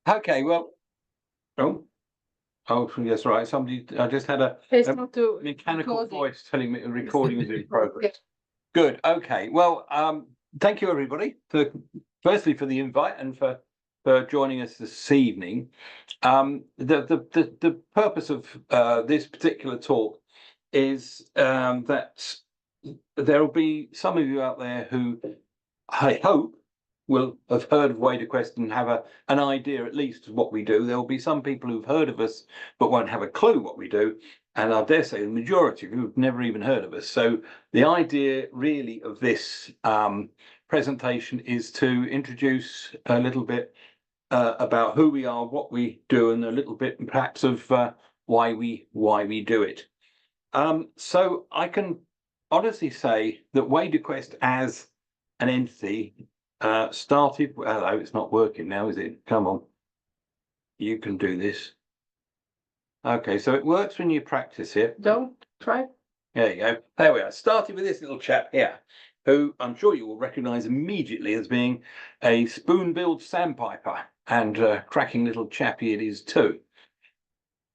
Okay, well, oh, yes, right. Somebody, I just had It's a not to mechanical close it. voice telling me the recording is in progress. Yeah. Good. Okay. Well, thank you everybody for firstly for the invite and for joining us this evening. The purpose of this particular talk is that there will be some of you out there who I hope will have heard of Waderquest and have an idea at least of what we do. There will be some people who've heard of us but won't have a clue what we do. And I dare say the majority of you have never even heard of us. So the idea really of this presentation is to introduce a little bit about who we are, what we do, and a little bit perhaps of why we do it. So I can honestly say that Waderquest as an entity started. Hello, it's not working now, is it? Come on, you can do this. Okay, so it works when you practice it. Don't try. There you go. There we are. Started with this little chap here, who I'm sure you will recognise immediately as being a spoon-billed sandpiper, and cracking little chappy it is too.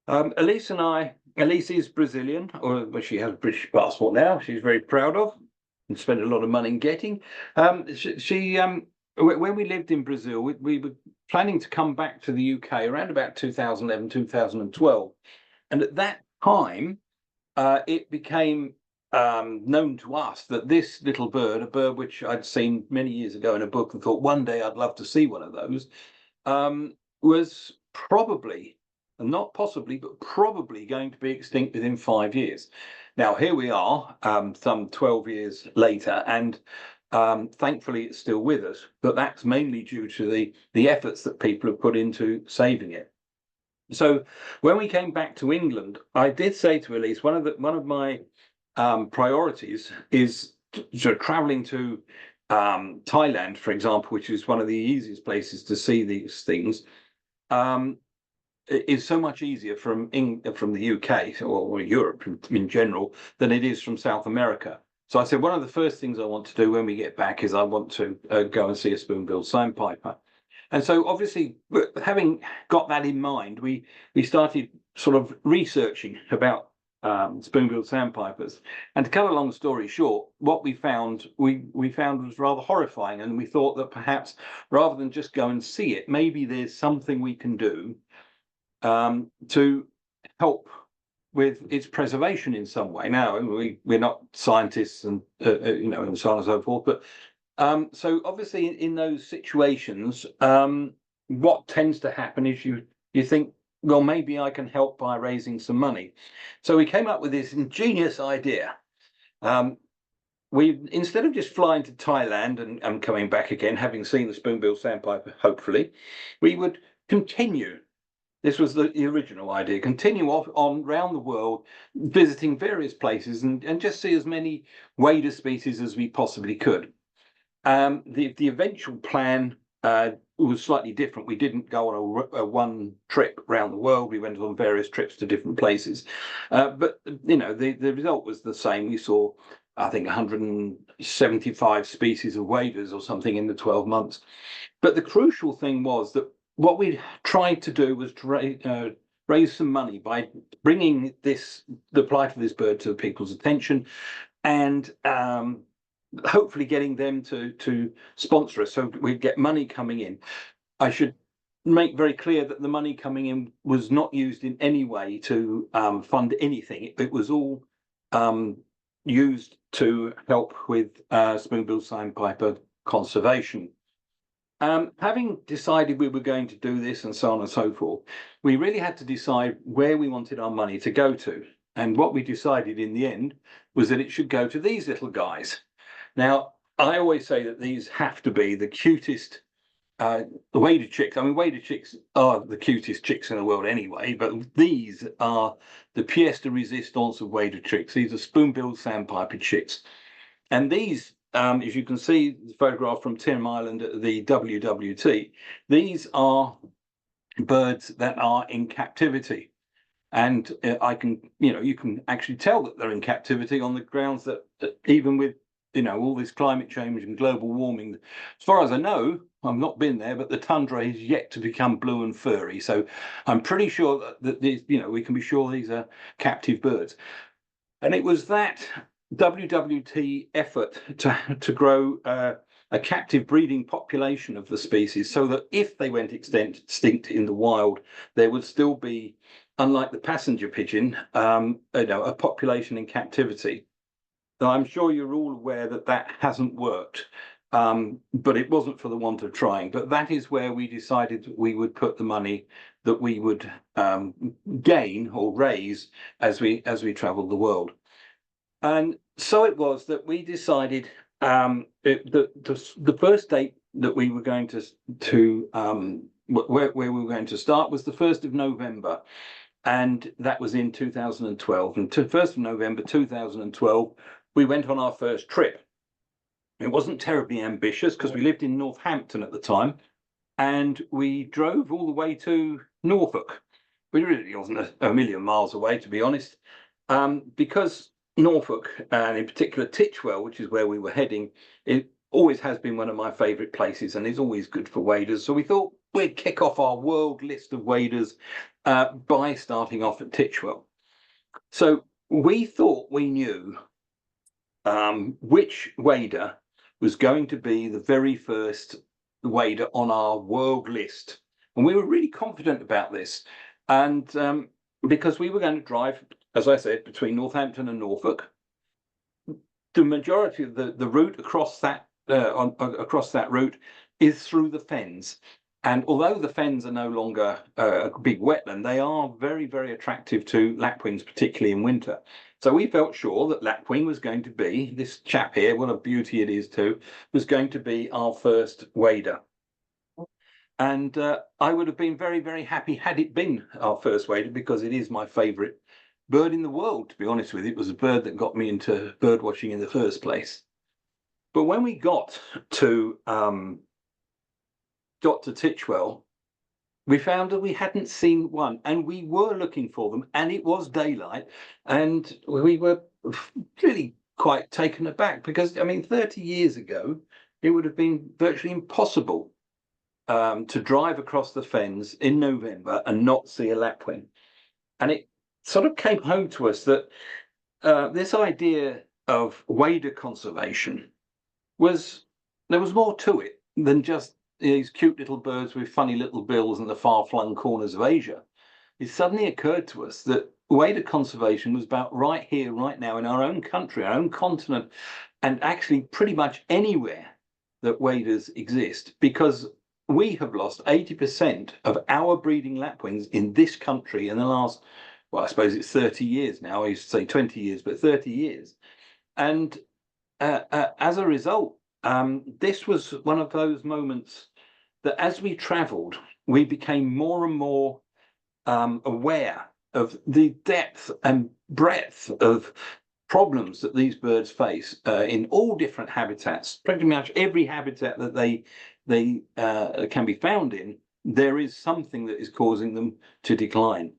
Elise is Brazilian, or she has a British passport now. She's very proud of and spent a lot of money in getting. When we lived in Brazil, we were planning to come back to the UK around about 2011, 2012. And at that time, it became known to us that this little bird, a bird which I'd seen many years ago in a book and thought one day I'd love to see one of those, was probably, and not possibly, but probably going to be extinct within 5 years. Now, here we are, some 12 years later, and thankfully it's still with us, but that's mainly due to the efforts that people have put into saving it. So when we came back to England, I did say to Elise, one of my priorities is sort of traveling to Thailand, for example, which is one of the easiest places to see these things. Is so much easier from the UK or Europe in general than it is from South America. So I said one of the first things I want to do when we get back is I want to go and see a spoon-billed sandpiper. And so obviously, having got that in mind, we started sort of researching about spoon-billed sandpipers. And to cut a long story short, what we found was rather horrifying, and we thought that perhaps rather than just go and see it, maybe there's something we can do to help with its preservation in some way. Now, we're not scientists and and so on and so forth, but so obviously in those situations, what tends to happen is you think, well, maybe I can help by raising some money. So we came up with this ingenious idea. We, instead of just flying to Thailand and coming back again, having seen the spoon-billed sandpiper, hopefully, we would continue. This was the original idea. Continue off on round the world, visiting various places and just see as many wader species as we possibly could. The eventual plan was slightly different. We didn't go on a one trip around the world. We went on various trips to different places. But, the result was the same. We saw, I think, 175 species of waders or something in the 12 months. But the crucial thing was that what we tried to do was to raise some money by bringing the plight of this bird to people's attention, and hopefully getting them to sponsor us, so we'd get money coming in. I should make very clear that the money coming in was not used in any way to fund anything. It was all used to help with spoon-billed sandpiper conservation. Having decided we were going to do this and so on and so forth, we really had to decide where we wanted our money to go to. And what we decided in the end was that it should go to these little guys. Now, I always say that these have to be the cutest wader chicks. I mean, wader chicks are the cutest chicks in the world anyway, but these are the pièce de résistance of wader chicks. These are spoon-billed sandpiper chicks. And these, as you can see, the photograph from Tim Island at the WWT, these are birds that are in captivity. And you can actually tell that they're in captivity on the grounds that even with all this climate change and global warming, as far as I know, I've not been there, but the tundra is yet to become blue and furry. So I'm pretty sure that these, we can be sure these are captive birds. And it was that WWT effort to grow a captive breeding population of the species, so that if they went extinct in the wild, there would still be, unlike the passenger pigeon, a population in captivity. Now, I'm sure you're all aware that that hasn't worked, but it wasn't for the want of trying. But that is where we decided we would put the money that we would gain or raise as we travelled the world. And so it was that we decided the first date that we were going where we were going to start was the 1st of November. And that was in 2012. And 1st of November 2012, we went on our first trip. It wasn't terribly ambitious because we lived in Northampton at the time, and we drove all the way to Norfolk. We really wasn't a million miles away, to be honest, because Norfolk, and in particular Titchwell, which is where we were heading, it always has been one of my favourite places and is always good for waders. So we thought we'd kick off our world list of waders by starting off at Titchwell. So we thought we knew which wader was going to be the very first wader on our world list. And we were really confident about this. And because we were going to drive, as I said, between Northampton and Norfolk, the majority of the route across that route is through the fens. And although the fens are no longer a big wetland, they are very, very attractive to lapwings, particularly in winter. So we felt sure that lapwing was going to be, this chap here, what a beauty it is too, was going to be our first wader. And I would have been very, very happy had it been our first wader, because it is my favourite bird in the world, to be honest with you. It was a bird that got me into bird watching in the first place. But when we got to Titchwell, we found that we hadn't seen one, and we were looking for them, and it was daylight, and we were really quite taken aback, because, I mean, 30 years ago, it would have been virtually impossible to drive across the fens in November and not see a lapwing. And it sort of came home to us that this idea of wader conservation there was more to it than just these cute little birds with funny little bills in the far-flung corners of Asia. It suddenly occurred to us that wader conservation was about right here, right now, in our own country, our own continent, and actually pretty much anywhere that waders exist, because we have lost 80% of our breeding lapwings in this country in the last, well, I suppose it's 30 years now. I used to say 20 years, but 30 years. And as a result, this was one of those moments that as we travelled, we became more and more aware of the depth and breadth of problems that these birds face in all different habitats. Pretty much every habitat that they can be found in, there is something that is causing them to decline.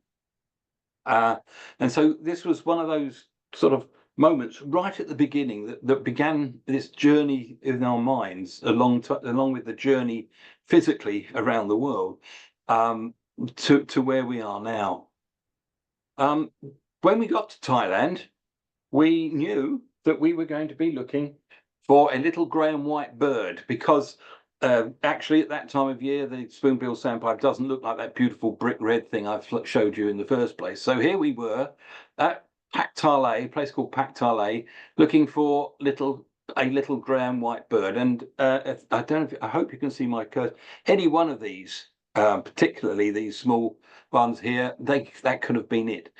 And so this was one of those sort of moments right at the beginning that began this journey in our minds, along with the journey physically around the world, to where we are now. When we got to Thailand, we knew that we were going to be looking for a little grey and white bird, because actually at that time of year, the spoonbill sandpiper doesn't look like that beautiful brick red thing I've showed you in the first place. So here we were at Paktale, a place called Paktale, looking for a little grey and white bird. And I hope you can see my cursor. Any one of these, particularly these small ones here, that could have been it.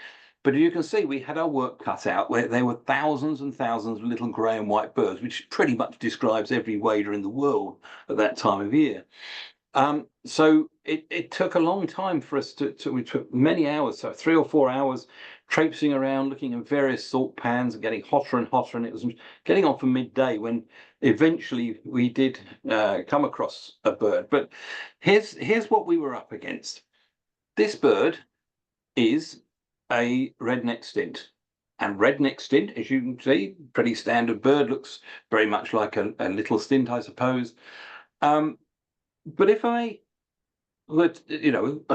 But you can see we had our work cut out, where there were thousands and thousands of little grey and white birds, which pretty much describes every wader in the world at that time of year. So it took a long time for us we took many hours, so 3 or 4 hours, traipsing around, looking at various salt pans and getting hotter and hotter. And it was getting on for midday when eventually we did come across a bird. But here's what we were up against. This bird is a redneck stint. And redneck stint, as you can see, pretty standard bird, looks very much like a little stint, I suppose. But if I would,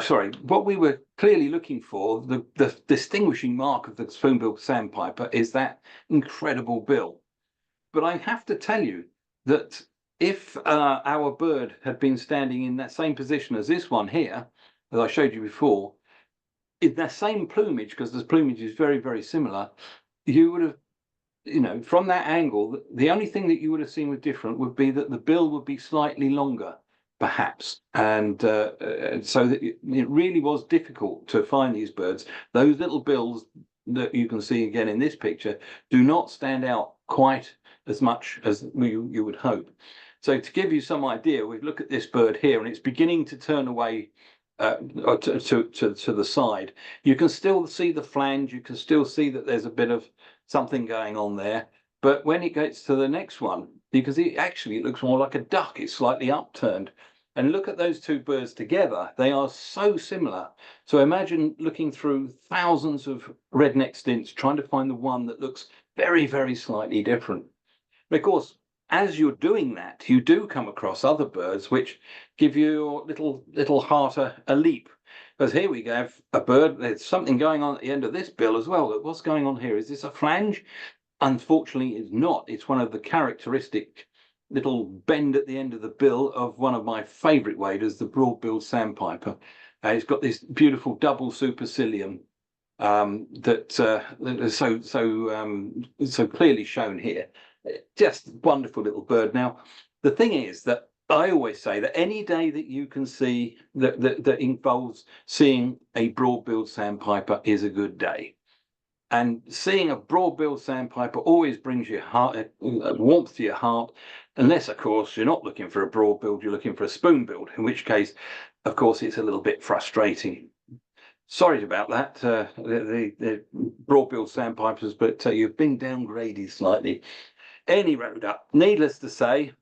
sorry, what we were clearly looking for, the distinguishing mark of the spoonbill sandpiper is that incredible bill. But I have to tell you that if our bird had been standing in that same position as this one here, as I showed you before, in that same plumage, because the plumage is very, very similar, you would have, from that angle, the only thing that you would have seen was different would be that the bill would be slightly longer, perhaps. And so that it really was difficult to find these birds. Those little bills that you can see again in this picture do not stand out quite as much as you would hope. So to give you some idea, we look at this bird here and it's beginning to turn away to the side. You can still see the flange, you can still see that there's a bit of something going on there. But when it gets to the next one, because it looks more like a duck, it's slightly upturned. And look at those two birds together, they are so similar. So imagine looking through thousands of red-necked stints, trying to find the one that looks very, very slightly different. But of course, as you're doing that, you do come across other birds which give your little heart a leap. Because here we have a bird, there's something going on at the end of this bill as well. Look, what's going on here? Is this a flange? Unfortunately, it's not. It's one of the characteristic little bend at the end of the bill of one of my favourite waders, the broad-billed sandpiper. It's got this beautiful double supercilium that is so clearly shown here. Just wonderful little bird. Now, the thing is that I always say that any day that you can see that involves seeing a broad-billed sandpiper is a good day. And seeing a broad-billed sandpiper always brings your heart, warmth to your heart, unless, of course, you're not looking for a broad-billed, you're looking for a spoon-billed, in which case, of course, it's a little bit frustrating. Sorry about that, the broad-billed sandpipers, but you've been downgraded slightly. Any road up, needless to say,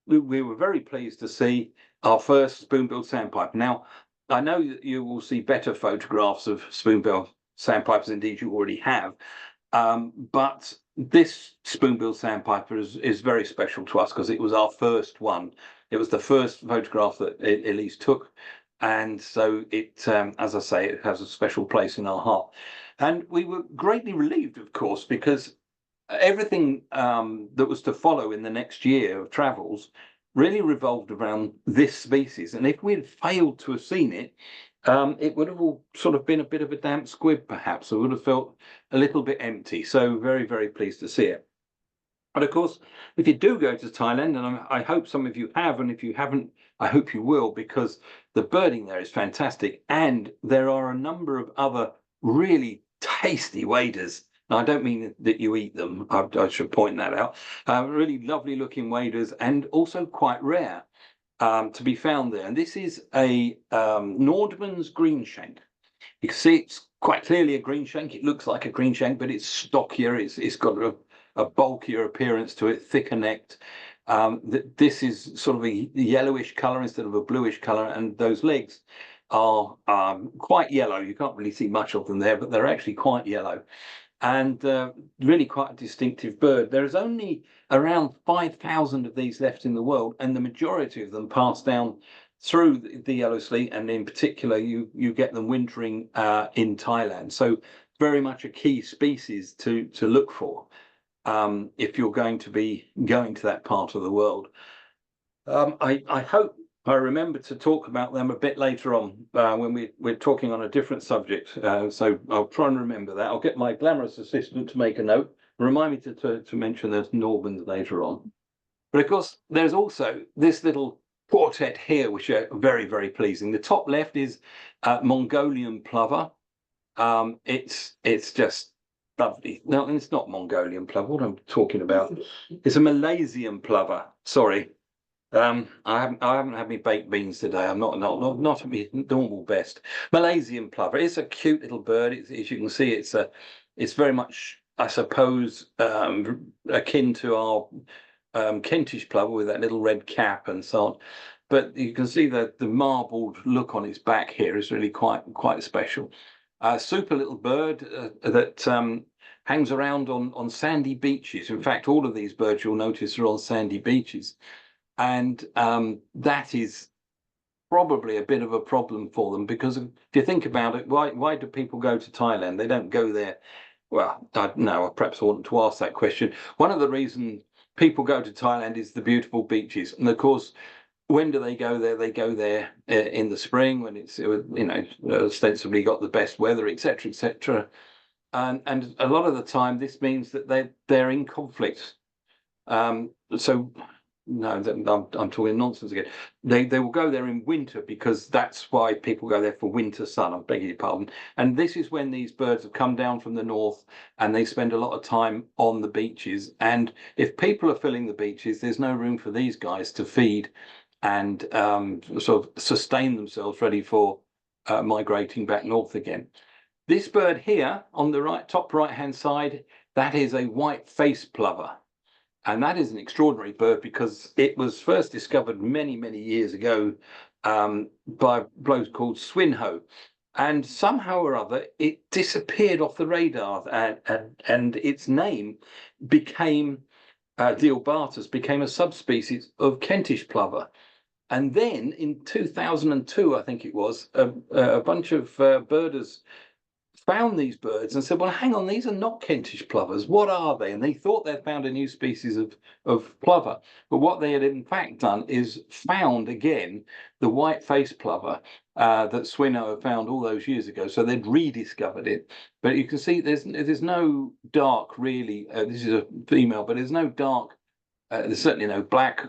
we were very pleased to see our first spoonbill sandpiper. Now, I know that you will see better photographs of spoonbill sandpipers, indeed you already have, but this spoonbill sandpiper is very special to us because it was our first one. It was the first photograph that Elise took, and so it, as I say, it has a special place in our heart. And we were greatly relieved, of course, because everything that was to follow in the next year of travels really revolved around this species. And if we had failed to have seen it, it would have all sort of been a bit of a damp squib, perhaps. It would have felt a little bit empty. So very, very pleased to see it. But of course, if you do go to Thailand, and I hope some of you have, and if you haven't, I hope you will, because the birding there is fantastic. And there are a number of other really tasty waders. Now, I don't mean that you eat them, I should point that out. Really lovely looking waders and also quite rare to be found there. And this is a Nordman's greenshank. You can see it's quite clearly a greenshank. It looks like a greenshank, but it's stockier. It's got a bulkier appearance to it, thicker necked. This is sort of a yellowish colour instead of a bluish colour, and those legs are quite yellow. You can't really see much of them there, but they're actually quite yellow. And really quite a distinctive bird. There's only around 5,000 of these left in the world, and the majority of them pass down through the yellow sleet, and in particular you get them wintering in Thailand. So very much a key species to look for if you're going to be going to that part of the world. I hope I remember to talk about them a bit later on when we're talking on a different subject. So I'll try and remember that. I'll get my glamorous assistant to make a note. Remind me to mention those Norbans later on. But of course, there's also this little quartet here, which are very, very pleasing. The top left is Mongolian plover. It's just lovely. No, it's not Mongolian plover. What I'm talking about? It's a Malaysian plover. Sorry. I haven't had my baked beans today. I'm not at my normal best. Malaysian plover. It's a cute little bird. As you can see, it's very much, I suppose, akin to our Kentish plover with that little red cap and so on. But you can see that the marbled look on its back here is really quite special. Super little bird that hangs around on sandy beaches. In fact, all of these birds you'll notice are on sandy beaches. And that is probably a bit of a problem for them, because if you think about it, why do people go to Thailand? They don't go there. Well, I don't know, perhaps I want to ask that question. One of the reasons people go to Thailand is the beautiful beaches. And of course, when do they go there? They go there in the spring when it's, ostensibly got the best weather, etc., etc. And a lot of the time, this means that they're in conflict. So no, I'm talking nonsense again. They will go there in winter because that's why people go there, for winter sun. I beg your pardon. And this is when these birds have come down from the north and they spend a lot of time on the beaches. And if people are filling the beaches, there's no room for these guys to feed and sort of sustain themselves, ready for migrating back north again. This bird here on the top right hand side, that is a white-faced plover. And that is an extraordinary bird because it was first discovered many, many years ago by a bloke called Swinhoe. And somehow or other, it disappeared off the radar, and its name became, Deobatus, became a subspecies of Kentish plover. And then in 2002, I think it was, a bunch of birders found these birds and said, well, hang on, these are not Kentish plovers. What are they? And they thought they'd found a new species of plover. But what they had in fact done is found again the white-faced plover that Swinhoe found all those years ago. So they'd rediscovered it. But you can see there's no dark, really. This is a female, but there's no dark. There's certainly no black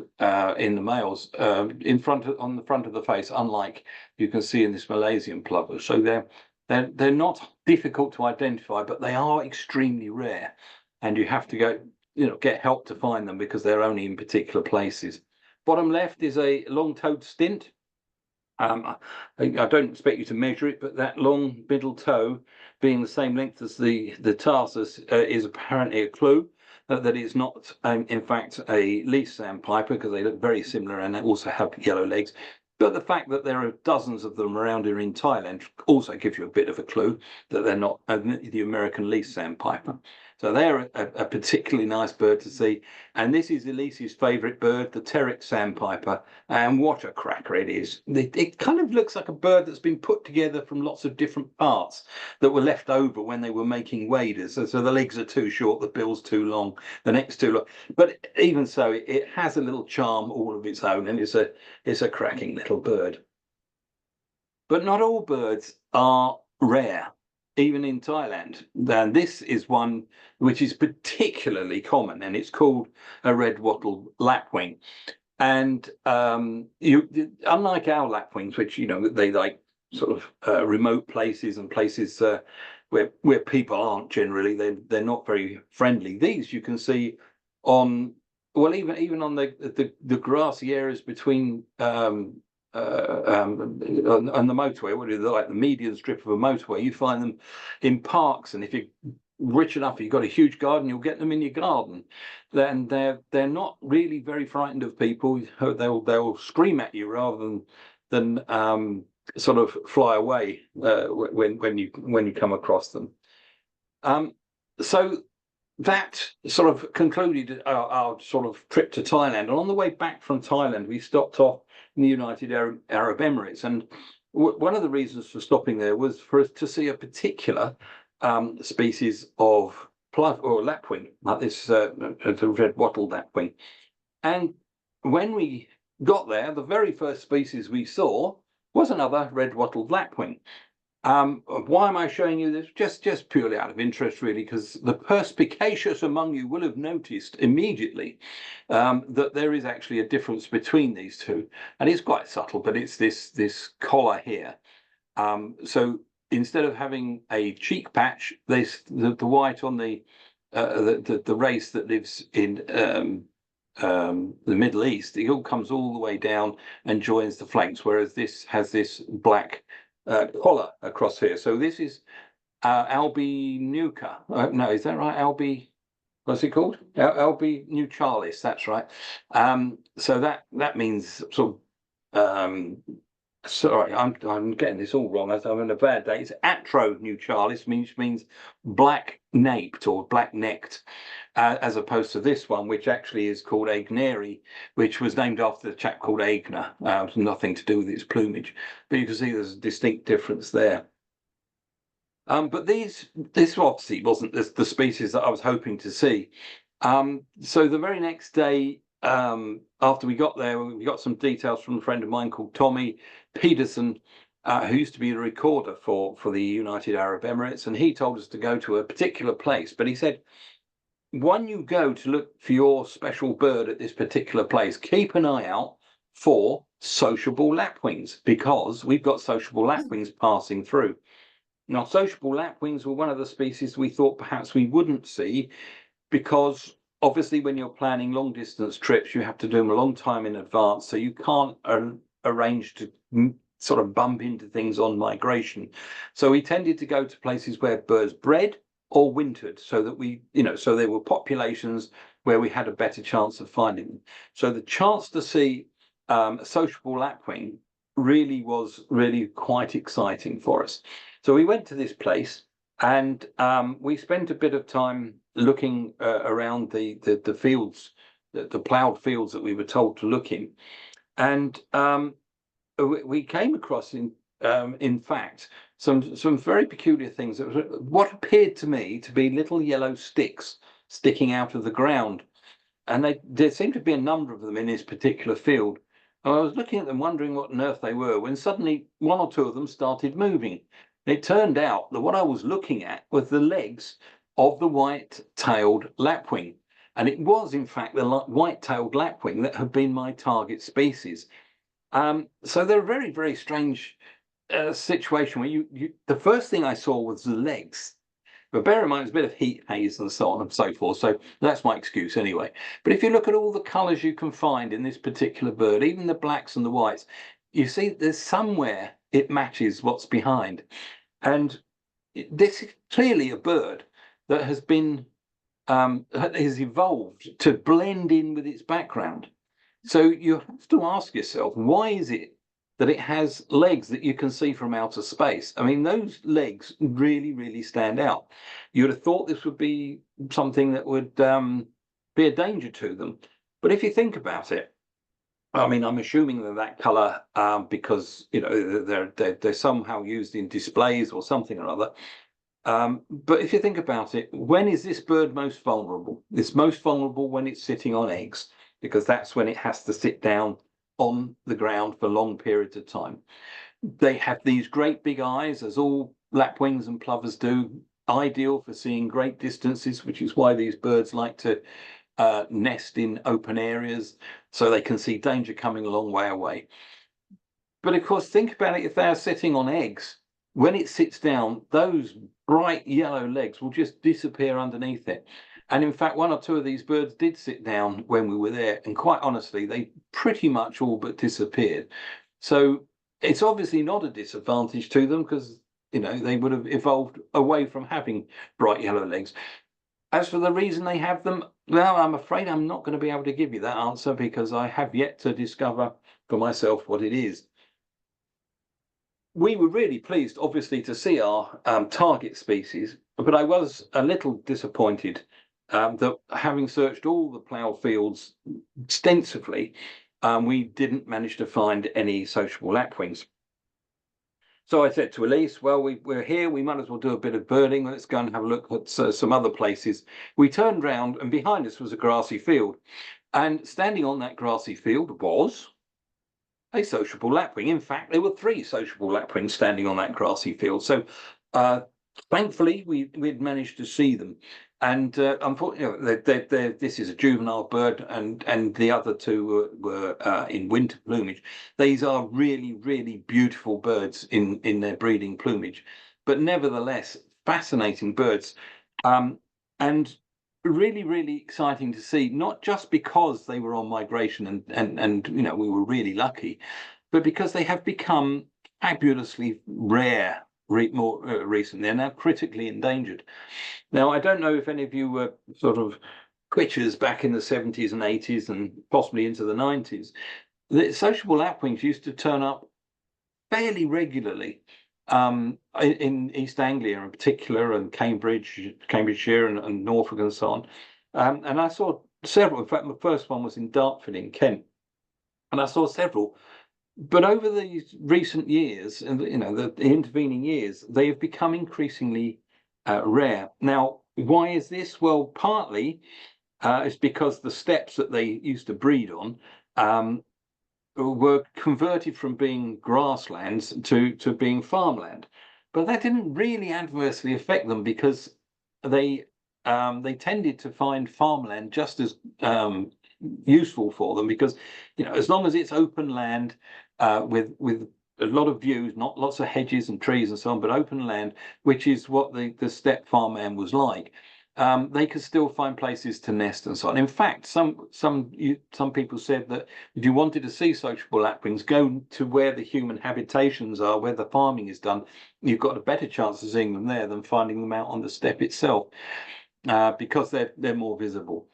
in the males on the front of the face, unlike you can see in this Malaysian plover. So they're not difficult to identify, but they are extremely rare, and you have to go, get help to find them because they're only in particular places. Bottom left is a long-toed stint. I don't expect you to measure it, but that long middle toe, being the same length as the tarsus, is apparently a clue that it's not, in fact, a leaf sandpiper, because they look very similar and they also have yellow legs. But the fact that there are dozens of them around here in Thailand also gives you a bit of a clue that they're not the American leaf sandpiper. So they're a particularly nice bird to see. And this is Elise's favourite bird, the Pteryx sandpiper. And what a cracker it is. It kind of looks like a bird that's been put together from lots of different parts that were left over when they were making waders. So the legs are too short, the bill's too long, the neck's too long. But even so, it has a little charm all of its own, and it's a cracking little bird. But not all birds are rare, even in Thailand. And this is one which is particularly common, and it's called a red-wattled lapwing. And unlike our lapwings, which they like sort of remote places and places where people aren't generally, they're not very friendly. These you can see on, well, even on the grassy areas between on the motorway, what is it, like the median strip of a motorway, you find them in parks. And if you're rich enough, you've got a huge garden, you'll get them in your garden. Then they're not really very frightened of people. They'll scream at you rather than sort of fly away when you come across them. So that sort of concluded our sort of trip to Thailand. And on the way back from Thailand, we stopped off in the United Arab Emirates. And one of the reasons for stopping there was for us to see a particular species of plover or lapwing, like this the red-wattled lapwing. And when we got there, the very first species we saw was another red-wattled lapwing. Why am I showing you this? Just purely out of interest, really, because the perspicacious among you will have noticed immediately that there is actually a difference between these two, and it's quite subtle, but it's this collar here. So instead of having a cheek patch, the white on the race that lives in the Middle East, it all comes all the way down and joins the flanks, whereas this has this black collar across here. So this is albinuca. No, is that right? What's it called? Albinuchalis. That's right. So that means sort of Sorry, I'm getting this all wrong. I'm having a bad day. It's atro-nuchalis, which means black-naped or black-necked, as opposed to this one, which actually is called Aigneri, which was named after the chap called Aigner. It's nothing to do with its plumage, but you can see there's a distinct difference there. But this obviously wasn't the species that I was hoping to see. So the very next day, after we got there, we got some details from a friend of mine called Tommy Peterson, who used to be the recorder for the United Arab Emirates, and he told us to go to a particular place. But he said, when you go to look for your special bird at this particular place, keep an eye out for sociable lapwings, because we've got sociable lapwings passing through. Now, sociable lapwings were one of the species we thought perhaps we wouldn't see, because obviously when you're planning long distance trips, you have to do them a long time in advance. So you can't arrange to sort of bump into things on migration. So we tended to go to places where birds bred or wintered, so that so there were populations where we had a better chance of finding them. So the chance to see a sociable lapwing really was quite exciting for us. So we went to this place, and we spent a bit of time looking around the fields, the ploughed fields that we were told to look in, and we came across in fact some very peculiar things. That was what appeared to me to be little yellow sticks sticking out of the ground, and there seemed to be a number of them in this particular field. And I was looking at them, wondering what on earth they were, when suddenly one or two of them started moving. It turned out that what I was looking at was the legs of the white-tailed lapwing. And it was, in fact, the white-tailed lapwing that had been my target species. So they're a very, very strange situation where the first thing I saw was the legs. But bear in mind, there's a bit of heat haze and so on and so forth. So that's my excuse anyway. But if you look at all the colours you can find in this particular bird, even the blacks and the whites, you see there's somewhere it matches what's behind. And this is clearly a bird that has been has evolved to blend in with its background. So you have to ask yourself, why is it that it has legs that you can see from outer space? I mean, those legs really, really stand out. You would have thought this would be something that would be a danger to them. But if you think about it, I mean, I'm assuming that colour, because they're somehow used in displays or something or other. But if you think about it, when is this bird most vulnerable? It's most vulnerable when it's sitting on eggs, because that's when it has to sit down on the ground for long periods of time. They have these great big eyes, as all lapwings and plovers do, ideal for seeing great distances, which is why these birds like to nest in open areas, so they can see danger coming a long way away. But of course, think about it, if they're sitting on eggs, when it sits down, those bright yellow legs will just disappear underneath it. And in fact, one or two of these birds did sit down when we were there, and quite honestly, they pretty much all but disappeared. So it's obviously not a disadvantage to them, because they would have evolved away from having bright yellow legs. As for the reason they have them, well, I'm afraid I'm not going to be able to give you that answer, because I have yet to discover for myself what it is. We were really pleased, obviously, to see our target species, but I was a little disappointed that, having searched all the plough fields extensively, we didn't manage to find any sociable lapwings. So I said to Elise, well, we're here, we might as well do a bit of birding. Let's go and have a look at some other places. We turned round, and behind us was a grassy field. And standing on that grassy field was a sociable lapwing. In fact, there were 3 sociable lapwings standing on that grassy field. So thankfully, we'd managed to see them. And unfortunately, this is a juvenile bird, and the other 2 were in winter plumage. These are really, really beautiful birds in their breeding plumage, but nevertheless, fascinating birds, and really, really exciting to see, not just because they were on migration and we were really lucky, but because they have become fabulously rare more recently. They're now critically endangered. Now, I don't know if any of you were sort of twitchers back in the 70s and 80s and possibly into the 90s. The sociable lapwings used to turn up fairly regularly in East Anglia in particular, and Cambridgeshire, and Norfolk and so on. And I saw several. In fact, the first one was in Dartford in Kent, and I saw several. But over these recent years, and the intervening years, they have become increasingly rare. Now, why is this? Well, partly it's because the steppes that they used to breed on were converted from being grasslands to being farmland. But that didn't really adversely affect them, because they tended to find farmland just as useful for them, because as long as it's open land with a lot of views, not lots of hedges and trees and so on, but open land, which is what the steppe farmland was like. They could still find places to nest and so on. In fact, some people said that if you wanted to see sociable lapwings, go to where the human habitations are, where the farming is done. You've got a better chance of seeing them there than finding them out on the steppe itself, because they're more visible.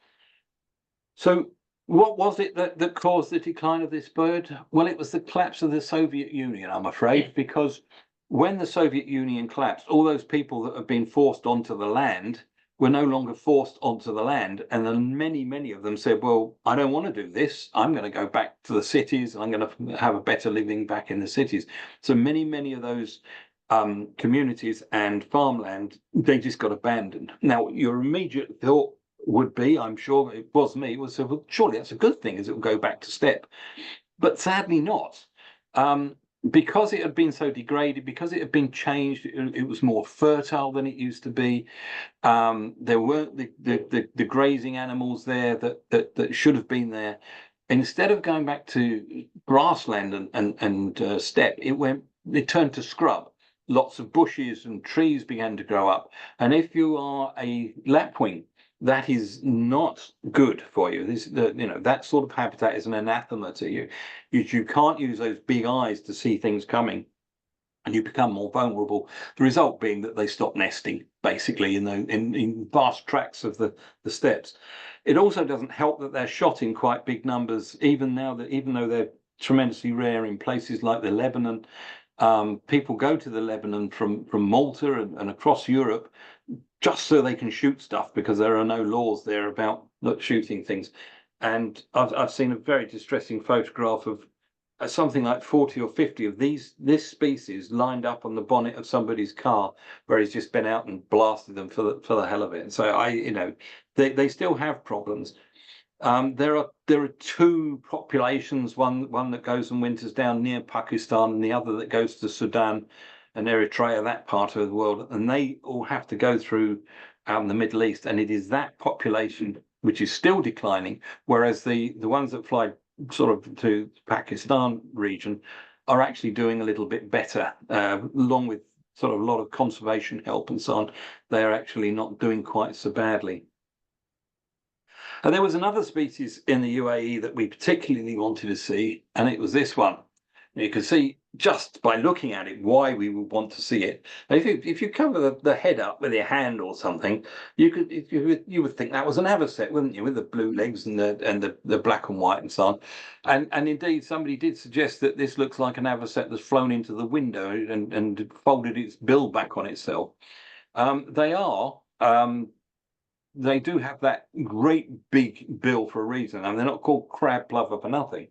So what was it that caused the decline of this bird? Well, it was the collapse of the Soviet Union, I'm afraid, because when the Soviet Union collapsed, all those people that had been forced onto the land were no longer forced onto the land. And then many of them said, well, I don't want to do this. I'm going to go back to the cities. I'm going to have a better living back in the cities. So many of those communities and farmland, they just got abandoned. Now, your immediate thought would be, I'm sure it was me, was, well, surely that's a good thing, as it will go back to steppe. But sadly not. Because it had been so degraded, because it had been changed, it was more fertile than it used to be. There weren't the grazing animals there that should have been there. Instead of going back to grassland and steppe, it turned to scrub. Lots of bushes and trees began to grow up. And if you are a lapwing, that is not good for you. That sort of habitat is an anathema to you. You can't use those big eyes to see things coming, and you become more vulnerable. The result being that they stop nesting, basically, in vast tracts of the steppes. It also doesn't help that they're shot in quite big numbers, even though they're tremendously rare in places like the Lebanon. People go to the Lebanon from Malta and across Europe just so they can shoot stuff, because there are no laws there about not shooting things. And I've seen a very distressing photograph of something like 40 or 50 of this species lined up on the bonnet of somebody's car, where he's just been out and blasted them for the hell of it. So they still have problems. There are two populations, one that goes and winters down near Pakistan, and the other that goes to Sudan and Eritrea, that part of the world, and they all have to go through the Middle East, and it is that population which is still declining, whereas the ones that fly sort of to Pakistan region are actually doing a little bit better, along with sort of a lot of conservation help and so on. They are actually not doing quite so badly. And there was another species in the UAE that we particularly wanted to see, and it was this one. You can see just by looking at it why we would want to see it. If you cover the head up with your hand or something, you would think that was an avocet, wouldn't you, with the blue legs and the black and white and so on. And indeed, somebody did suggest that this looks like an avocet that's flown into the window and folded its bill back on itself. They do have that great big bill for a reason, and they're not called crab plover for nothing.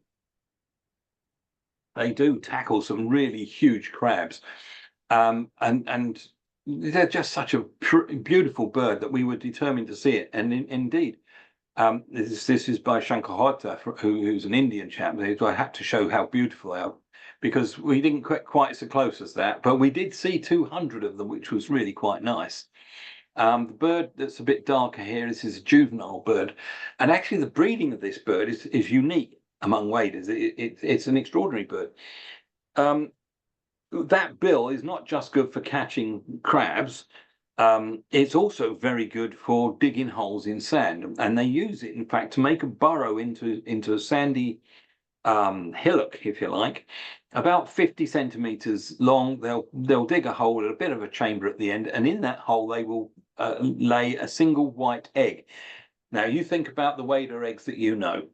They do tackle some really huge crabs, and they're just such a beautiful bird that we were determined to see it. And indeed, this is by Shankar Hotta, who's an Indian chap. I had to show how beautiful they are, because we didn't get quite so close as that, but we did see 200 of them, which was really quite nice. The bird that's a bit darker here, this is a juvenile bird, and actually the breeding of this bird is unique among waders. It's an extraordinary bird. That bill is not just good for catching crabs. It's also very good for digging holes in sand, and they use it, in fact, to make a burrow into a sandy hillock, if you like, about 50 centimeters long. They'll dig a hole at a bit of a chamber at the end, and in that hole they will lay a single white egg. Now, you think about the wader eggs that you know.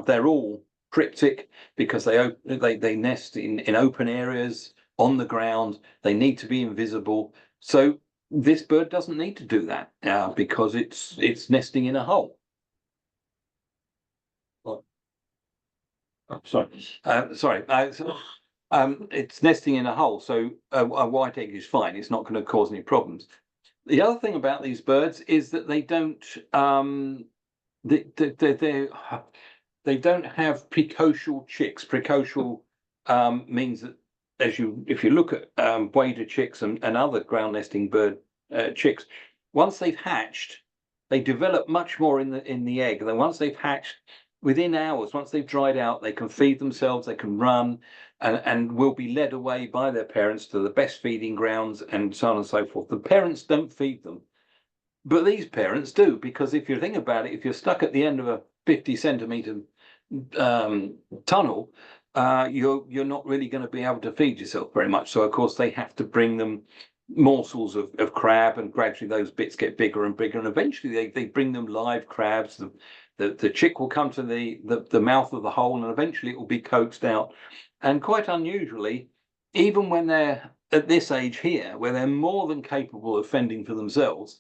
They're all cryptic because they nest in open areas on the ground. They need to be invisible. So this bird doesn't need to do that because it's nesting in a hole. Oh, sorry, it's nesting in a hole, so a white egg is fine. It's not going to cause any problems. The other thing about these birds is that they don't they don't have precocial chicks. Precocial means that if you look at wader chicks and other ground nesting bird chicks, once they've hatched, they develop much more in the egg. And then once they've hatched, within hours, once they've dried out, they can feed themselves, they can run, and will be led away by their parents to the best feeding grounds and so on and so forth. The parents don't feed them, but these parents do, because if you think about it, if you're stuck at the end of a 50 centimeter tunnel, you're not really going to be able to feed yourself very much. So of course they have to bring them morsels of crab, and gradually those bits get bigger and bigger, and eventually they bring them live crabs. The chick will come to the mouth of the hole, and eventually it will be coaxed out. And quite unusually, even when they're at this age here, where they're more than capable of fending for themselves,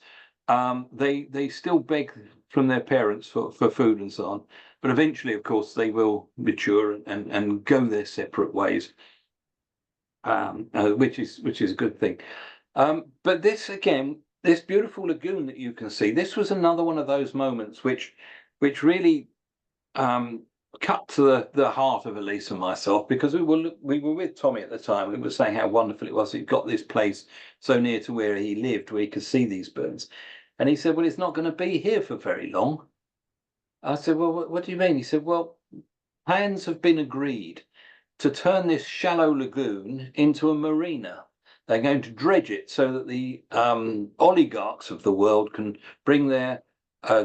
they still beg from their parents for food and so on. But eventually, of course, they will mature and go their separate ways, which is a good thing. But this again, this beautiful lagoon that you can see, this was another one of those moments which really cut to the heart of Elise and myself, because we were with Tommy at the time. We were saying how wonderful it was. He got this place so near to where he lived, where he could see these birds. And he said, well, it's not going to be here for very long. I said, well, what do you mean? He said, well, plans have been agreed to turn this shallow lagoon into a marina. They're going to dredge it so that the oligarchs of the world can bring their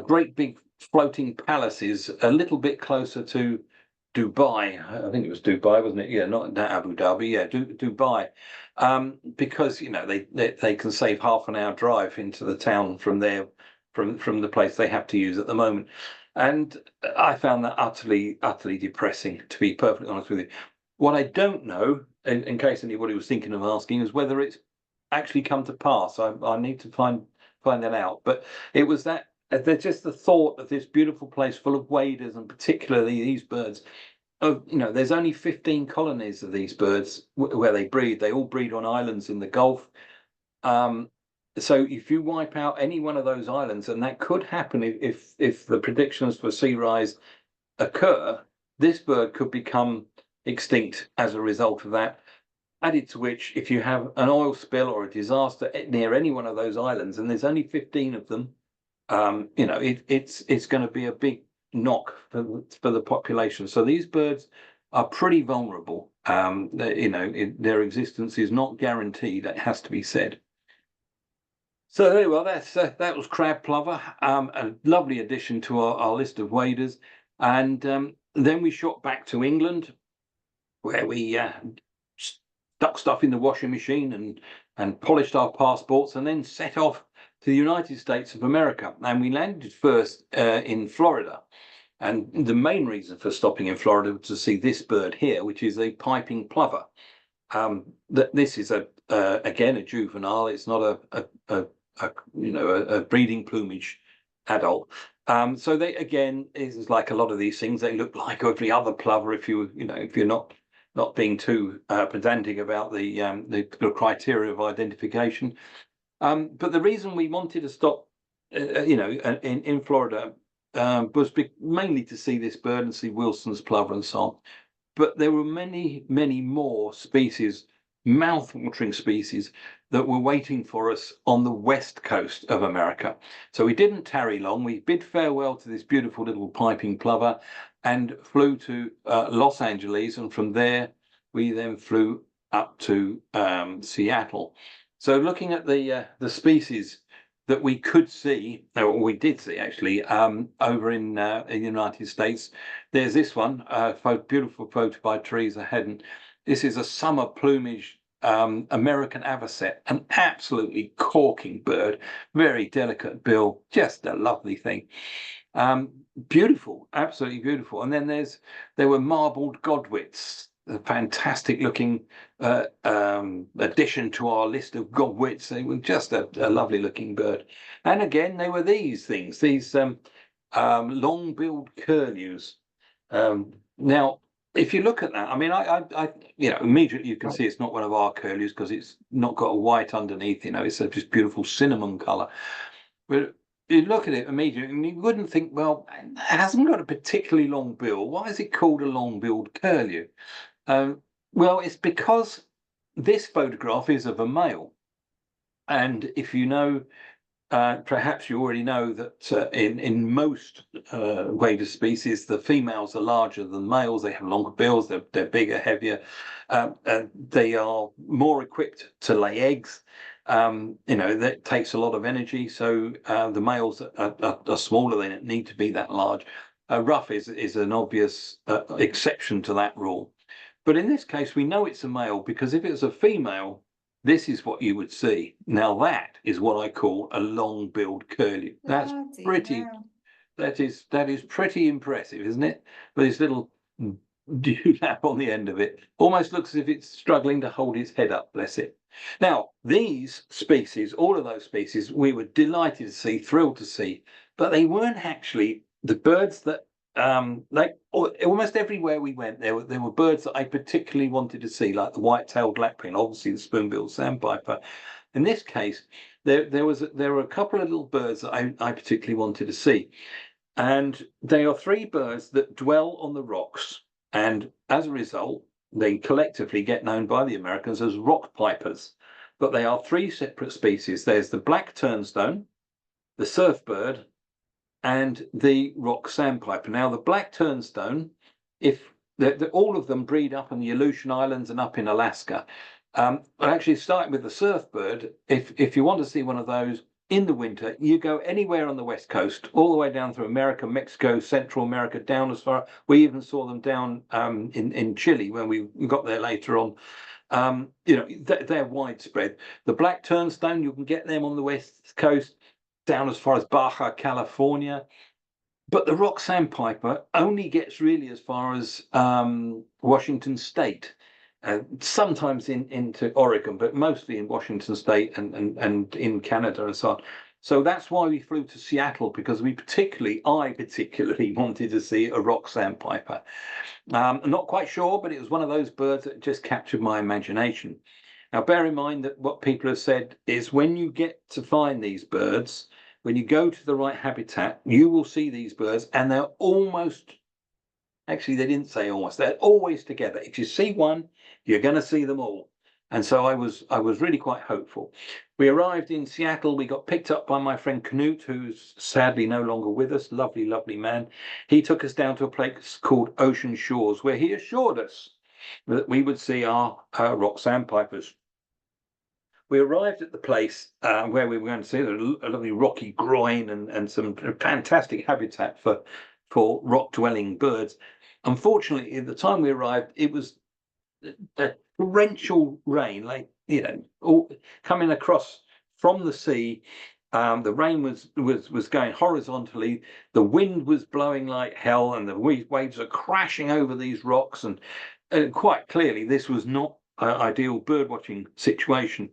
great big floating palaces a little bit closer to Dubai. I think it was Dubai, wasn't it? Yeah, not Abu Dhabi. Yeah, Dubai, because they can save half an hour drive into the town from there, from the place they have to use at the moment. And I found that utterly depressing, to be perfectly honest with you. What I don't know, in case anybody was thinking of asking, is whether it's actually come to pass. I need to find that out. But it was that. There's just the thought of this beautiful place full of waders, and particularly these birds. There's only 15 colonies of these birds where they breed. They all breed on islands in the Gulf. So if you wipe out any one of those islands, and that could happen if the predictions for sea rise occur, this bird could become extinct as a result of that. Added to which, if you have an oil spill or a disaster near any one of those islands, and there's only 15 of them, it's going to be a big knock for the population. So these birds are pretty vulnerable. Their existence is not guaranteed. It has to be said. So there you are. That was crab plover, a lovely addition to our list of waders. And then we shot back to England, where we stuck stuff in the washing machine and polished our passports, and then set off to the United States of America. And we landed first in Florida. And the main reason for stopping in Florida was to see this bird here, which is a piping plover. This is again a juvenile. It's not a breeding plumage adult. So they, again, is like a lot of these things. They look like every other plover if you're not being too pedantic about the criteria of identification. But the reason we wanted to stop, in Florida, was mainly to see this bird and see Wilson's plover and so on. But there were many, many more species, mouth-watering species, that were waiting for us on the west coast of America. So we didn't tarry long. We bid farewell to this beautiful little piping plover and flew to Los Angeles, and from there we then flew up to Seattle. So looking at the species that we could see, or we did see actually, over in the United States, there's this one, beautiful photo by Teresa Hedden. This is a summer plumage American avocet, an absolutely corking bird, very delicate bill, just a lovely thing. Beautiful, absolutely beautiful. And then there were marbled godwits, a fantastic looking addition to our list of godwits. They were just a lovely looking bird. And again, they were these things, these long-billed curlews. Now, if you look at that, I mean, immediately you can see it's not one of our curlews because it's not got a white underneath. It's a just beautiful cinnamon colour. But you look at it immediately and you wouldn't think, well, it hasn't got a particularly long bill. Why is it called a long-billed curlew? Well, it's because this photograph is of a male. And if you know, perhaps you already know that in most waders species, the females are larger than males. They have longer bills. They're bigger, heavier. They are more equipped to lay eggs. That takes a lot of energy. So the males are smaller. They don't need to be that large. Rough is an obvious exception to that rule. But in this case, we know it's a male because if it's a female, this is what you would see. Now that is what I call a long-billed curlew. That's pretty. Wow. That is pretty impressive, isn't it? With this little dewlap on the end of it, almost looks as if it's struggling to hold its head up. Bless it. Now these species, all of those species, we were delighted to see, thrilled to see, but they weren't actually the birds that like almost everywhere we went, there were birds that I particularly wanted to see, like the white-tailed lapwing, obviously the spoon-billed sandpiper. In this case, there were a couple of little birds that I particularly wanted to see, and they are three birds that dwell on the rocks, and as a result, they collectively get known by the Americans as rock pipers. But they are three separate species. There's the black turnstone, the surfbird, and the rock sandpiper. Now, the black turnstone, if all of them breed up in the Aleutian Islands and up in Alaska. Actually, starting with the surfbird, if you want to see one of those in the winter, you go anywhere on the west coast, all the way down through America, Mexico, Central America, down as far. We even saw them down in Chile when we got there later on. They're widespread. The black turnstone, you can get them on the west coast, down as far as Baja California, but the rock sandpiper only gets really as far as Washington State, sometimes into Oregon, but mostly in Washington State and in Canada and so on. So that's why we flew to Seattle, because I particularly wanted to see a rock sandpiper. I'm not quite sure, but it was one of those birds that just captured my imagination. Now, bear in mind that what people have said is when you get to find these birds, when you go to the right habitat, you will see these birds, and they're almost, actually, they didn't say almost, they're always together. If you see one, you're going to see them all. And so I was really quite hopeful. We arrived in Seattle. We got picked up by my friend Knut, who's sadly no longer with us. Lovely, lovely man. He took us down to a place called Ocean Shores, where he assured us that we would see our rock sandpipers. We arrived at the place where we were going to see a lovely rocky groin and some fantastic habitat for rock-dwelling birds. Unfortunately, at the time we arrived, it was a torrential rain, like all coming across from the sea. The rain was going horizontally. The wind was blowing like hell, and the waves are crashing over these rocks. And quite clearly, this was not an ideal bird watching situation.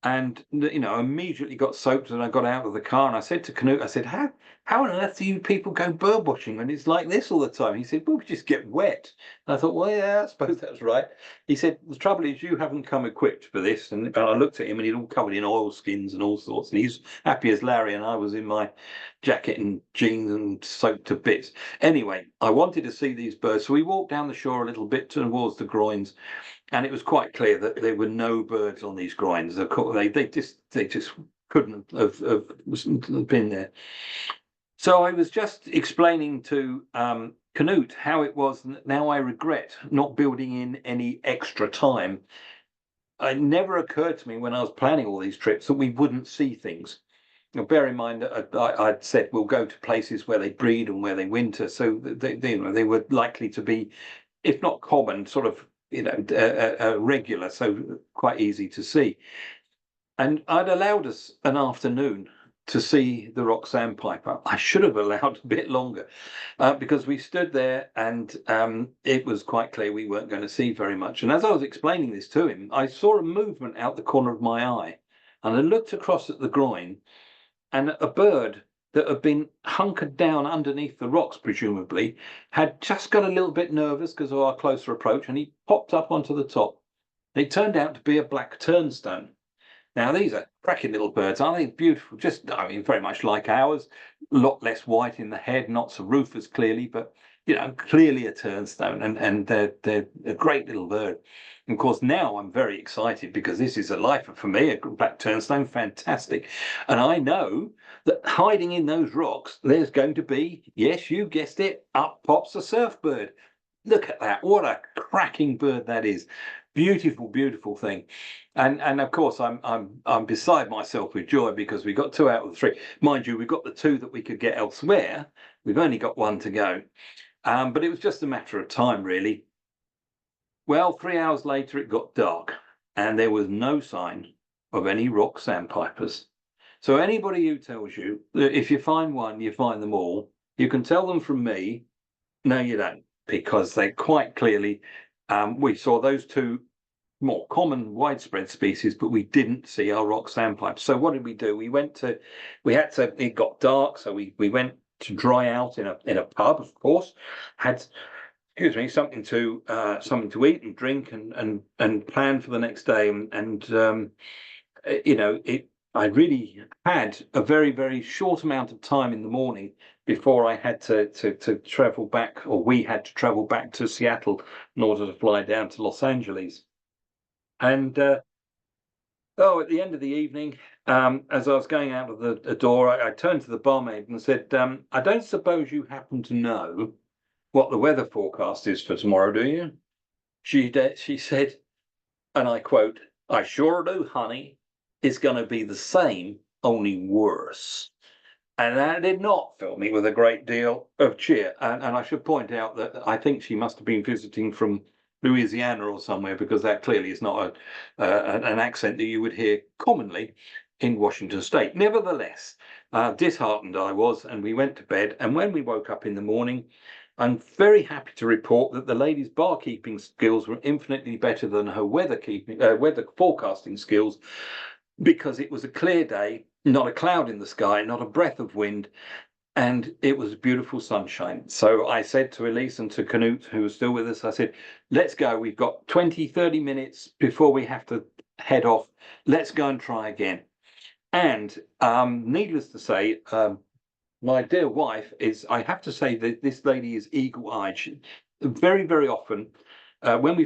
And immediately got soaked, and I got out of the car and I said to Knut, I said, how on earth do you people go bird watching when it's like this all the time? He said, well, we just get wet. And I thought, well, yeah, I suppose that's right. He said, the trouble is you haven't come equipped for this. And I looked at him, and he'd all covered in oilskins and all sorts, and he's happy as Larry, and I was in my jacket and jeans and soaked to bits. Anyway, I wanted to see these birds, so we walked down the shore a little bit towards the groins. And it was quite clear that there were no birds on these groins. They just couldn't have been there. So I was just explaining to Knut how it was. Now I regret not building in any extra time. It never occurred to me when I was planning all these trips that we wouldn't see things. Now, bear in mind that I'd said we'll go to places where they breed and where they winter, so they were likely to be, if not common, sort of regular, so quite easy to see. And I'd allowed us an afternoon to see the rock sandpiper. I should have allowed a bit longer because we stood there and it was quite clear we weren't going to see very much. And as I was explaining this to him, I saw a movement out the corner of my eye, and I looked across at the groin, and a bird that had been hunkered down underneath the rocks, presumably, had just got a little bit nervous because of our closer approach, and he popped up onto the top. It turned out to be a black turnstone. Now, these are cracking little birds, aren't they? Beautiful, just, I mean, very much like ours. A lot less white in the head, not so rufous clearly, but, you know, clearly a turnstone, and they're a great little bird. And of course, now I'm very excited because this is a lifer for me, a black turnstone, fantastic. And I know that hiding in those rocks, there's going to be, yes, you guessed it, up pops a surfbird. Look at that, what a cracking bird that is. Beautiful, beautiful thing. And of course I'm beside myself with joy because we got 2 out of the 3. Mind you, we've got the 2 that we could get elsewhere. We've only got 1 to go. But it was just a matter of time, really. Well, 3 hours later it got dark and there was no sign of any rock sandpipers. So anybody who tells you that if you find one, you find them all, you can tell them from me, no, you don't, because they quite clearly, we saw those 2 more common widespread species, but we didn't see our rock sandpiper. So what did we do? It got dark, so we went to dry out in a pub, of course, had, excuse me, something to eat and drink and plan for the next day. And you know, I really had a very, very short amount of time in the morning before I had to travel back, or we had to travel back to Seattle in order to fly down to Los Angeles. And at the end of the evening, as I was going out of the door, I turned to the barmaid and said, I don't suppose you happen to know what the weather forecast is for tomorrow, do you? She said, and I quote, I sure do, honey. It's going to be the same, only worse. And that did not fill me with a great deal of cheer. And I should point out that I think she must have been visiting from Louisiana or somewhere, because that clearly is not an accent that you would hear commonly in Washington State. Nevertheless, disheartened I was, and we went to bed. And when we woke up in the morning, I'm very happy to report that the lady's barkeeping skills were infinitely better than her weather forecasting skills, because it was a clear day, not a cloud in the sky, not a breath of wind, and it was beautiful sunshine. So I said to Elise and to Canute, who was still with us, I said, let's go. We've got 20, 30 minutes before we have to head off. Let's go and try again. And needless to say, my dear wife is, I have to say that this lady is eagle-eyed. Very, very often, when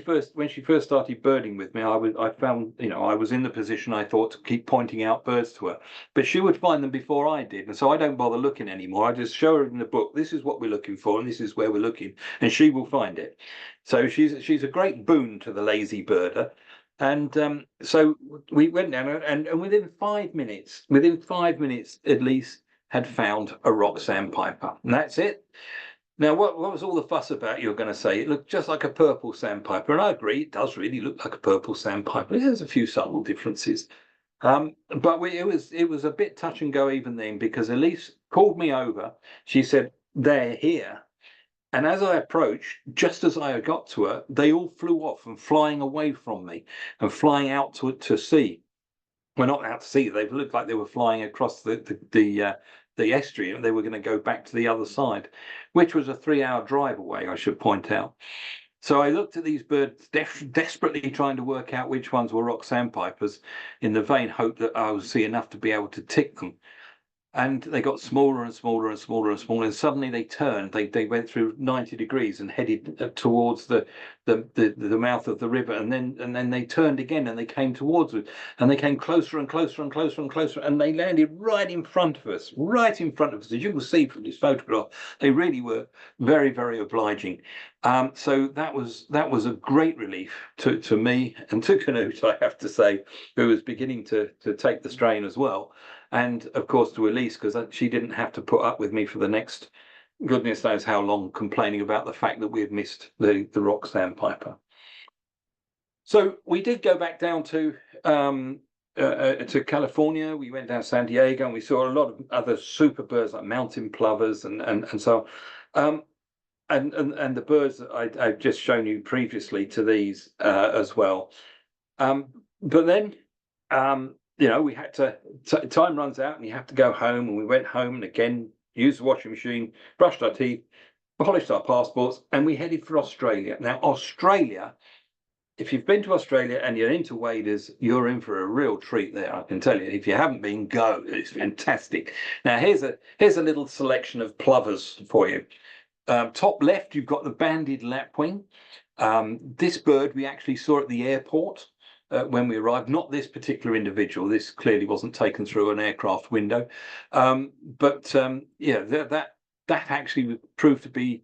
she first started birding with me, I found, you know, I was in the position I thought to keep pointing out birds to her, but she would find them before I did, and so I don't bother looking anymore. I just show her in the book, this is what we're looking for, and this is where we're looking, and she will find it. So she's a great boon to the lazy birder. And so we went down, and within 5 minutes, at least, had found a rock sandpiper, and that's it. Now, what was all the fuss about, you're going to say? It looked just like a purple sandpiper, and I agree, it does really look like a purple sandpiper. There's a few subtle differences, but it was a bit touch and go even then, because Elise called me over. She said, they're here. And as I approached, just as I got to her, they all flew off and flying away from me and flying out to sea. Well, not out to sea. They looked like they were flying across the estuary, and they were going to go back to the other side, which was a 3-hour drive away, I should point out. So I looked at these birds, desperately trying to work out which ones were rock sandpipers, in the vain hope that I would see enough to be able to tick them. And they got smaller and smaller and smaller and smaller, and suddenly they turned. They went through 90 degrees and headed towards the mouth of the river, and then they turned again and they came towards it, and they came closer and closer and closer and closer, and they landed right in front of us, As you can see from this photograph. They really were very, very obliging. So that was a great relief to me and to Canute, I have to say, who was beginning to take the strain as well. And of course to Elise, because she didn't have to put up with me for the next goodness knows how long, complaining about the fact that we had missed the rock sandpiper. So we did go back down to to California. We went down San Diego and we saw a lot of other super birds like mountain plovers and so on. And the birds that I've just shown you previously to these as well. But then, we had to, time runs out and you have to go home. And we went home and again, used the washing machine, brushed our teeth, polished our passports, and we headed for Australia. Now, Australia, if you've been to Australia and you're into waders, you're in for a real treat there. I can tell you. If you haven't been, go. It's fantastic. Now, here's a little selection of plovers for you. Top left, you've got the banded lapwing. This bird we actually saw at the airport when we arrived. Not this particular individual. This clearly wasn't taken through an aircraft window. That actually proved to be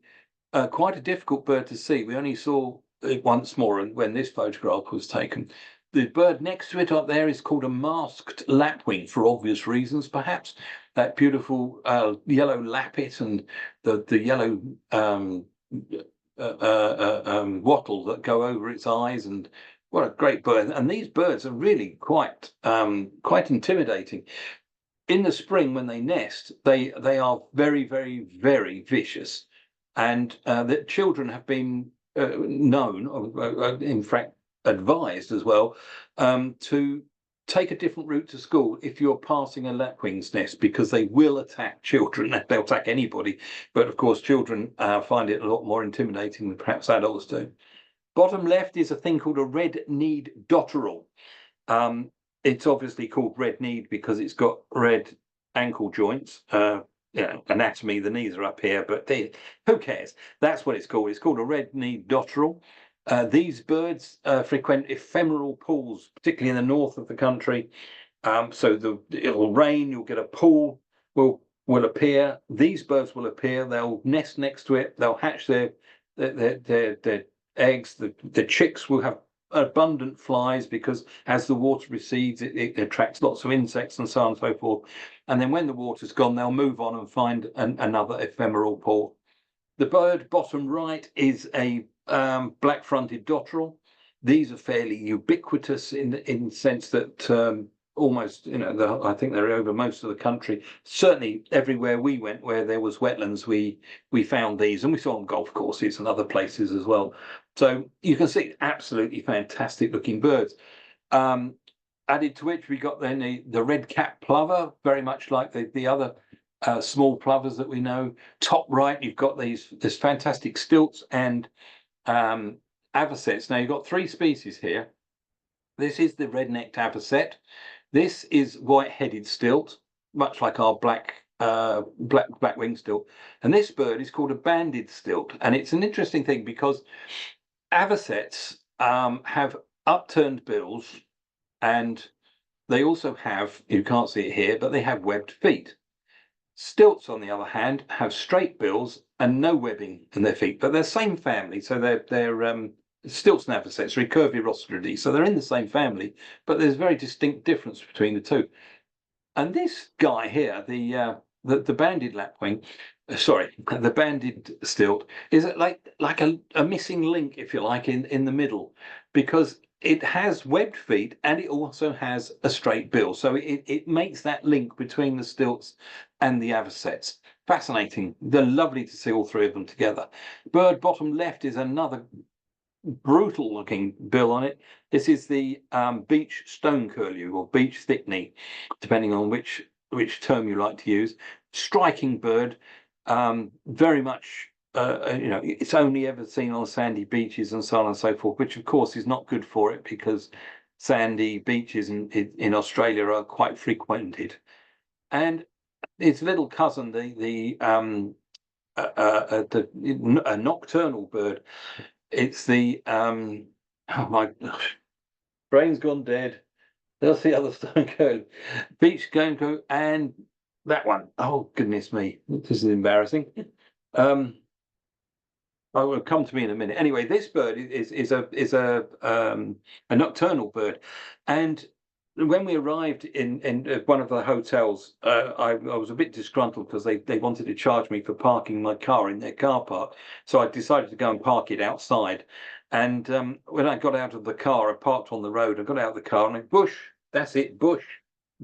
quite a difficult bird to see. We only saw it once more when this photograph was taken. The bird next to it up there is called a masked lapwing for obvious reasons, perhaps. That beautiful yellow lappet and the yellow wattle that go over its eyes, and what a great bird. And these birds are really quite intimidating. In the spring when they nest, they are very, very, very vicious. And the children have been known, in fact, advised as well, to take a different route to school if you're passing a lapwing's nest, because they will attack children. They'll attack anybody, but of course children find it a lot more intimidating than perhaps adults do. Bottom left is a thing called a red-kneed dotterel. It's obviously called red-kneed because it's got red ankle joints. Anatomy, the knees are up here, but who cares? That's what it's called. It's called a red-kneed dotterel. These birds frequent ephemeral pools, particularly in the north of the country. So it'll rain, you'll get a pool will appear. These birds will appear. They'll nest next to it. They'll hatch their eggs. The chicks will have abundant flies because as the water recedes, it attracts lots of insects and so on and so forth. And then when the water's gone, they'll move on and find another ephemeral pool. The bird bottom right is a black-fronted dotterel. These are fairly ubiquitous in the sense that almost, I think they're over most of the country. Certainly everywhere we went where there was wetlands, we found these, and we saw on golf courses and other places as well. So you can see absolutely fantastic looking birds. Added to which we got then the red-capped plover, very much like the other small plovers that we know. Top right, you've got this fantastic stilts and avocets. Now you've got three species here. This is the red-necked avocet. This is white-headed stilt, much like our black wing stilt. And this bird is called a banded stilt. And it's an interesting thing because avocets have upturned bills, and they also have, you can't see it here, but they have webbed feet. Stilts, on the other hand, have straight bills and no webbing in their feet, but they're same family. So they're stilts and avocets, Recurvirostриdae. So they're in the same family, but there's a very distinct difference between the two. And this guy here, the banded lapwing, the banded stilt, is like a missing link, if you like, in the middle, because it has webbed feet and it also has a straight bill. So it makes that link between the stilts and the avocets. Fascinating. They're lovely to see all three of them together. Bird bottom left is another brutal looking bill on it. This is the beach stone curlew or beach thickney, depending on which term you like to use. Striking bird, very much it's only ever seen on sandy beaches and so on and so forth, which of course is not good for it because sandy beaches in Australia are quite frequented. And its little cousin, a nocturnal bird, it's the oh my gosh, brain's gone dead. There's the other stone curlew, beach curlew, and that one. Oh goodness me, this is embarrassing. I will come to me in a minute. Anyway, this bird is a nocturnal bird, and when we arrived in one of the hotels, I was a bit disgruntled because they wanted to charge me for parking my car in their car park. So I decided to go and park it outside. And when I got out of the car, I parked on the road. I got out of the car and a bush That's it, bush,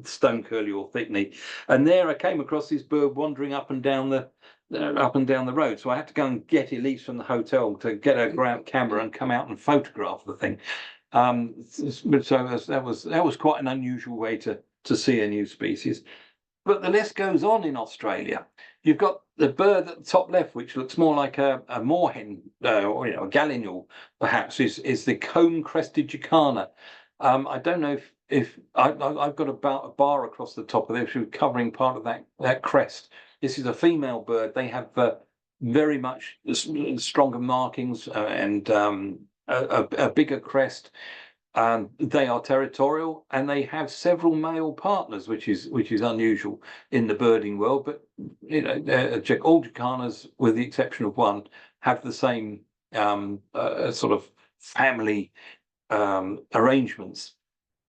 stone curlew or thickney. And there I came across this bird wandering up and down the road. So I had to go and get Elise from the hotel to get her ground camera and come out and photograph the thing. So that was quite an unusual way to see a new species. But the list goes on in Australia. You've got the bird at the top left, which looks more like a moorhen, or a gallinule, perhaps, is the comb-crested jacana. I don't know if I've got a bar across the top of this, covering part of that crest. This is a female bird. They have very much stronger markings and a bigger crest. They are territorial and they have several male partners, which is unusual in the birding world. But all jacanas, with the exception of one, have the same sort of family arrangements.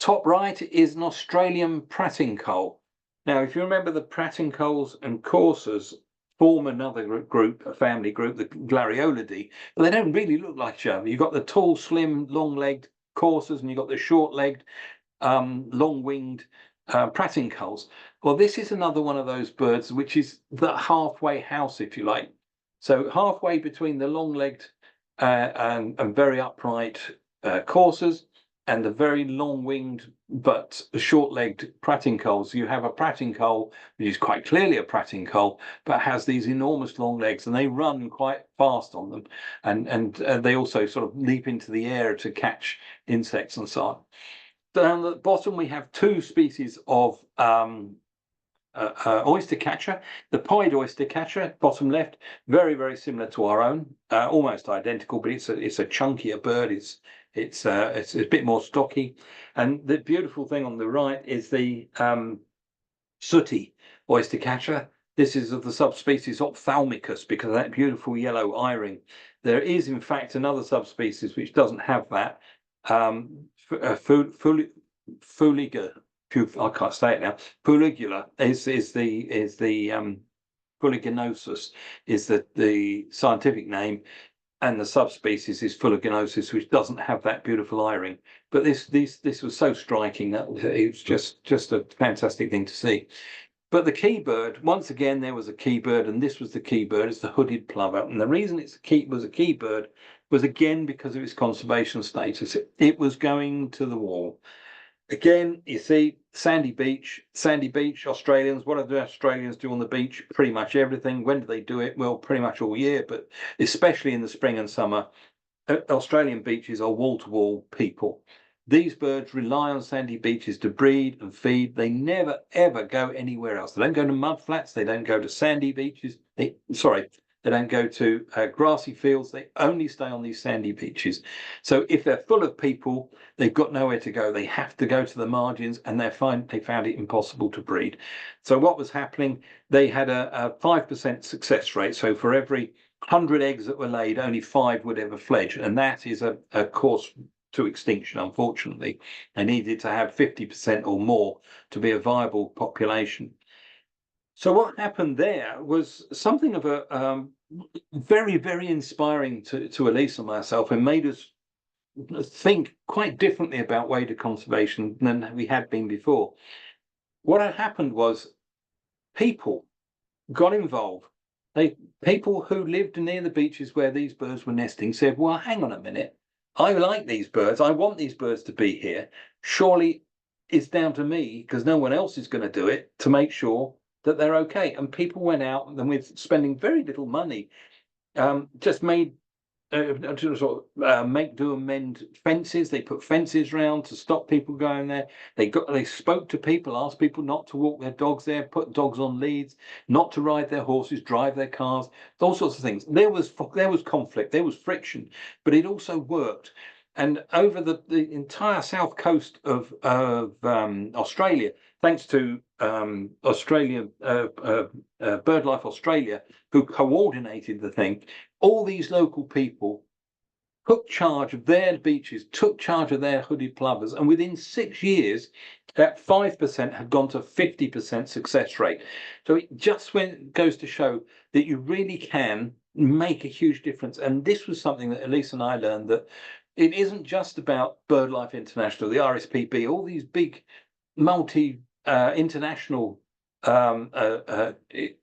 Top right is an Australian pratincoal. Now, if you remember, the pratincoals and coursers form another group, a family group, the Glariolidae, but they don't really look like each other. You've got the tall, slim, long-legged coursers, and you've got the short-legged, long-winged pratincoals. Well, this is another one of those birds which is the halfway house, if you like. So halfway between the long-legged and very upright coursers and the very long-winged but short-legged pratincoals, you have a pratincoal, which is quite clearly a pratincoal, but has these enormous long legs, and they run quite fast on them, and they also sort of leap into the air to catch insects and so on. Down the bottom, we have two species of oyster catcher. The pied oyster catcher, bottom left, very, very similar to our own, almost identical, but it's a chunkier bird. It's a bit more stocky. And the beautiful thing on the right is the sooty oyster catcher. This is of the subspecies Ophthalmicus because of that beautiful yellow eye-ring. There is, in fact, another subspecies which doesn't have that. Fuliga, I can't say it now. Fuligula is the fuliginosus is the scientific name, and the subspecies is fuliginosus, which doesn't have that beautiful eye-ring. But this was so striking that it was just a fantastic thing to see. But the key bird, once again, there was a key bird, and this was the key bird. It's the hooded plover, and the reason was a key bird was again because of its conservation status. It was going to the wall. Again, you see, sandy beach, Australians. What do the Australians do on the beach? Pretty much everything. When do they do it? Well, pretty much all year, but especially in the spring and summer. Australian beaches are wall-to-wall people. These birds rely on sandy beaches to breed and feed. They never, ever go anywhere else. They don't go to mud flats. They don't go to sandy beaches. They don't go to grassy fields. They only stay on these sandy beaches. So if they're full of people, they've got nowhere to go. They have to go to the margins, and they found it impossible to breed. So what was happening? They had a 5% success rate. So for every 100 eggs that were laid, only 5 would ever fledge. And that is a course to extinction, unfortunately. They needed to have 50% or more to be a viable population. So what happened there was something of a very, very inspiring to Elise and myself, and made us think quite differently about waded conservation than we had been before. What had happened was people got involved. People who lived near the beaches where these birds were nesting said, well, hang on a minute. I like these birds. I want these birds to be here. Surely it's down to me, because no one else is going to do it, to make sure that they're okay. And people went out, and with spending very little money, just made make do and mend fences. They put fences around to stop people going there. They spoke to people, asked people not to walk their dogs there, put dogs on leads, not to ride their horses, drive their cars, all sorts of things. There was conflict, there was friction, but it also worked. And over the entire south coast of Australia, thanks to BirdLife Australia, who coordinated the thing, all these local people took charge of their beaches, took charge of their hooded plovers, and within 6 years, that 5% had gone to 50% success rate. So it just goes to show that you really can make a huge difference. And this was something that Elise and I learned, that it isn't just about BirdLife International, the RSPB, all these big international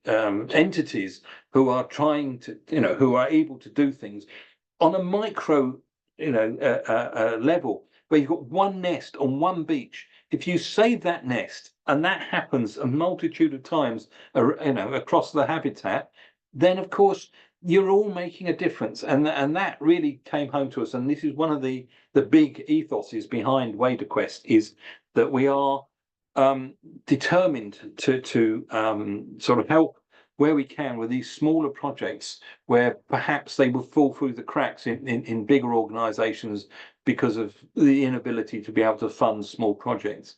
entities who are trying to, who are able to do things on a micro, level, where you've got one nest on one beach. If you save that nest, and that happens a multitude of times, across the habitat, then of course you're all making a difference, and that really came home to us. And this is one of the big ethoses behind Waderquest, is that we are determined to sort of help where we can with these smaller projects, where perhaps they will fall through the cracks in bigger organizations because of the inability to be able to fund small projects.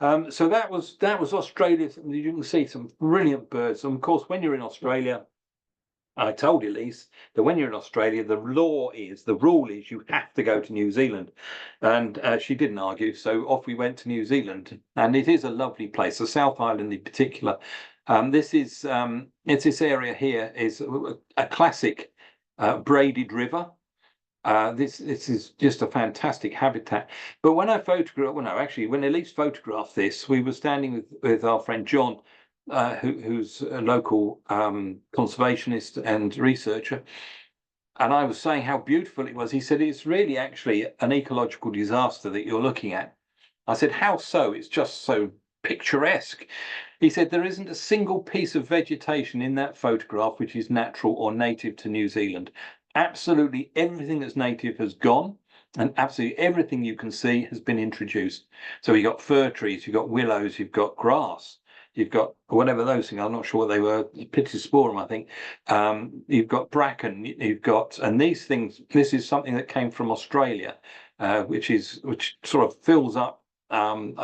So that was Australia. You can see some brilliant birds. And of course, when you're in Australia, I told Elise that when you're in Australia, the rule is you have to go to New Zealand. And she didn't argue. So off we went to New Zealand. And it is a lovely place, the South Island in particular. This area here is a classic braided river. This is just a fantastic habitat. But when when Elise photographed this, we were standing with our friend John, who's a local conservationist and researcher, and I was saying how beautiful it was. He said, it's really actually an ecological disaster that you're looking at. I said, how so? It's just so picturesque. He said, there isn't a single piece of vegetation in that photograph which is natural or native to New Zealand. Absolutely everything that's native has gone, and absolutely everything you can see has been introduced. So you've got fir trees, you've got willows, you've got grass, you've got whatever those things, I'm not sure what they were, Pittosporum, I think. You've got bracken, and these things, this is something that came from Australia, which sort of fills up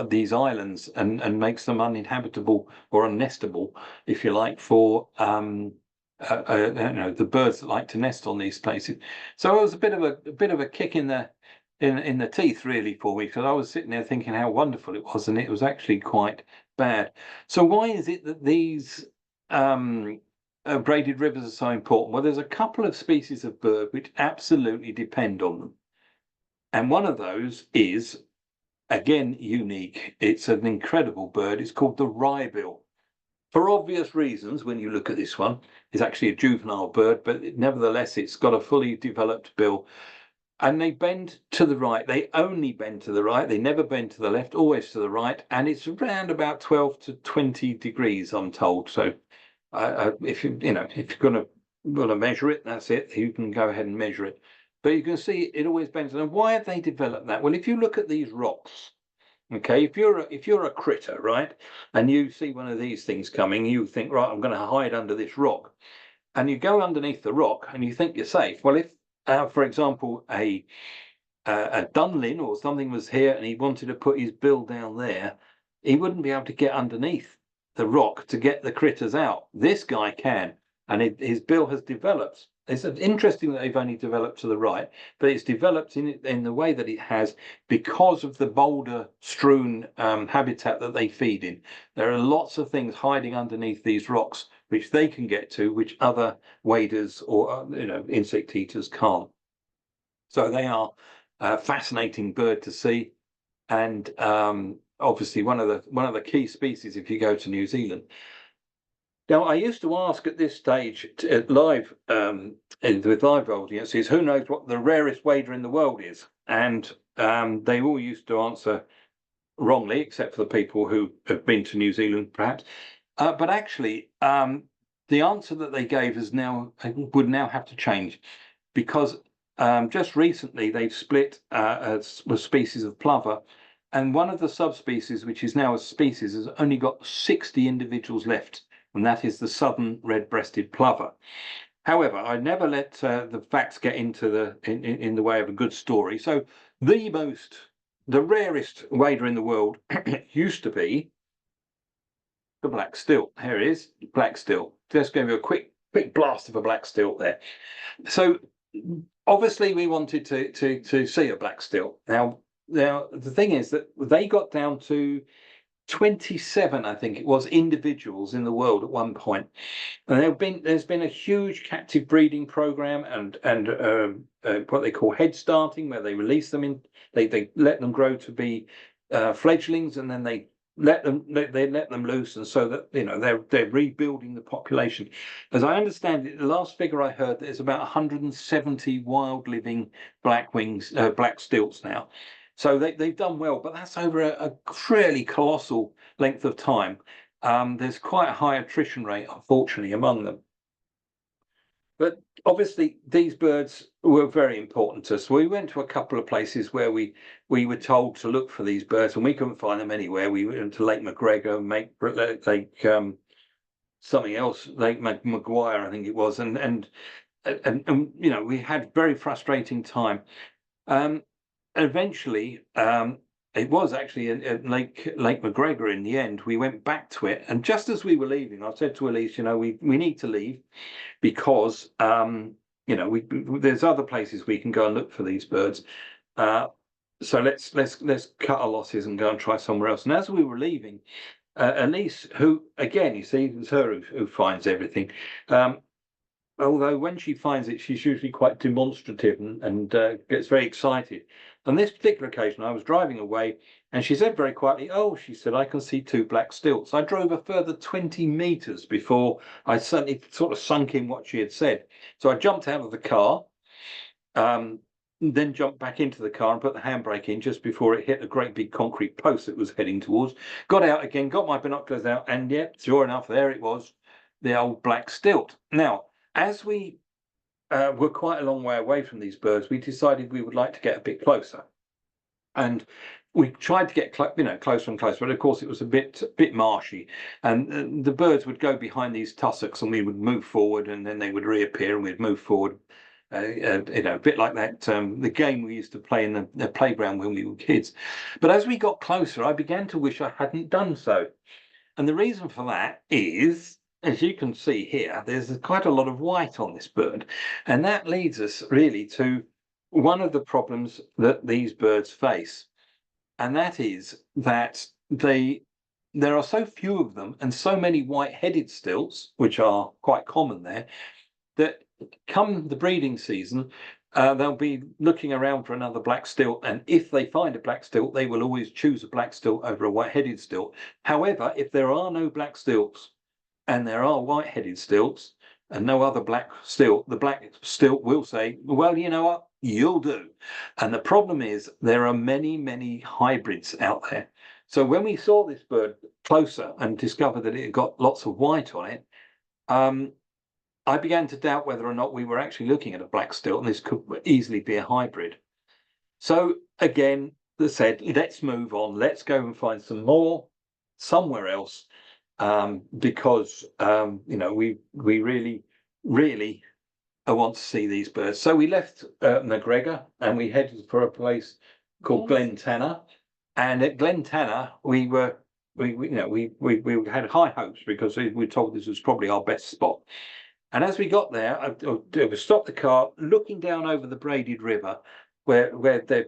these islands and makes them uninhabitable or unnestable, if you like, for the birds that like to nest on these places. So it was a bit of a kick in the teeth, really, for me, because I was sitting there thinking how wonderful it was, and it was actually quite bad. So why is it that these braided rivers are so important? Well, there's a couple of species of bird which absolutely depend on them, and one of those is, again, unique. It's an incredible bird. It's called the wrybill. For obvious reasons, when you look at this one, it's actually a juvenile bird, but nevertheless, it's got a fully developed bill. And they bend to the right. They only bend to the right. They never bend to the left, always to the right. And it's around about 12 to 20 degrees, I'm told. So if you're going to measure it, that's it. You can go ahead and measure it. But you can see it always bends. And why have they developed that? Well, if you look at these rocks, okay, if you're a critter, right, and you see one of these things coming, you think, right, I'm going to hide under this rock, and you go underneath the rock and you think you're safe. Well, if for example, a dunlin or something was here and he wanted to put his bill down there, he wouldn't be able to get underneath the rock to get the critters out. This guy can, and his bill has developed. It's interesting that they've only developed to the right, but it's developed in the way that it has because of the boulder-strewn habitat that they feed in. There are lots of things hiding underneath these rocks which they can get to, which other waders or insect eaters can't. So they are a fascinating bird to see, and obviously one of the key species if you go to New Zealand. Now, I used to ask at this stage with live audiences, who knows what the rarest wader in the world is, and they all used to answer wrongly, except for the people who have been to New Zealand, perhaps. But actually, the answer that they gave would now have to change, because just recently they've split a species of plover, and one of the subspecies, which is now a species, has only got 60 individuals left, and that is the southern red-breasted plover. However, I never let the facts get into in the way of a good story. So the rarest wader in the world used to be the black stilt. Here it is, black stilt. Just give you a quick blast of a black stilt there. So obviously we wanted to see a black stilt. Now the thing is that they got down to 27, I think it was, individuals in the world at one point. And there's been a huge captive breeding program and what they call head starting, where they release them they let them grow to be fledglings, and then they let them loose, and so that they're rebuilding the population. As I understand it, the last figure I heard, there's about 170 wild living black stilts now. So they've done well, but that's over a really colossal length of time. There's quite a high attrition rate, unfortunately, among them. But obviously, these birds were very important to us. We went to a couple of places where we were told to look for these birds, and we couldn't find them anywhere. We went to Lake McGregor, Lake something else, Lake Maguire, I think it was, and we had very frustrating time. Eventually, it was actually at Lake McGregor in the end. We went back to it, and just as we were leaving, I said to Elise, we need to leave because there's other places we can go and look for these birds. So let's cut our losses and go and try somewhere else. And as we were leaving, Elise, who again, you see, it's her who finds everything. Although when she finds it, she's usually quite demonstrative and gets very excited. On this particular occasion, I was driving away, and she said very quietly, "Oh," she said, "I can see 2 black stilts." I drove a further 20 meters before I suddenly sort of sunk in what she had said. So I jumped out of the car, then jumped back into the car and put the handbrake in just before it hit a great big concrete post it was heading towards. Got out again, got my binoculars out, and yep, sure enough, there it was, the old black stilt. Now, as we were quite a long way away from these birds, we decided we would like to get a bit closer. And we tried to get closer and closer, but of course it was a bit marshy, and the birds would go behind these tussocks, and we would move forward, and then they would reappear, and we'd move forward. A bit like that the game we used to play in the playground when we were kids. But as we got closer, I began to wish I hadn't done so, and the reason for that is, as you can see here, there's quite a lot of white on this bird, and that leads us really to one of the problems that these birds face, and that is that there are so few of them and so many white-headed stilts, which are quite common there, that come the breeding season, they'll be looking around for another black stilt, and if they find a black stilt, they will always choose a black stilt over a white-headed stilt. However, if there are no black stilts and there are white-headed stilts and no other black stilt, the black stilt will say, "Well, you know what, you'll do." And the problem is there are many, many hybrids out there. So when we saw this bird closer and discovered that it had got lots of white on it, I began to doubt whether or not we were actually looking at a black stilt, and this could easily be a hybrid. So again, they said, let's move on. Let's go and find some more somewhere else, because we really, really want to see these birds. So we left McGregor and we headed for a place called Glen Tanner. And at Glen Tanner, we had high hopes because we were told this was probably our best spot. And as we got there, we stopped the car, looking down over the braided river, where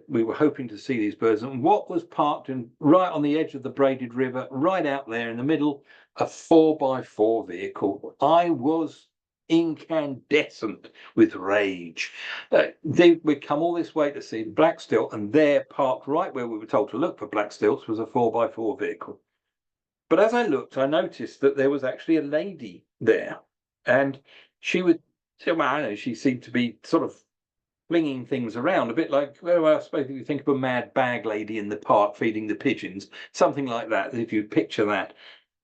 we were hoping to see these birds. And what was parked right on the edge of the braided river, right out there in the middle, a 4x4 vehicle. I was incandescent with rage. We'd come all this way to see the black stilt, and there, parked right where we were told to look for black stilts, was a 4x4 vehicle. But as I looked, I noticed that there was actually a lady there. And she would, well, I don't know, she seemed to be sort of flinging things around, a bit like, well, I suppose if you think of a mad bag lady in the park feeding the pigeons, something like that, if you picture that.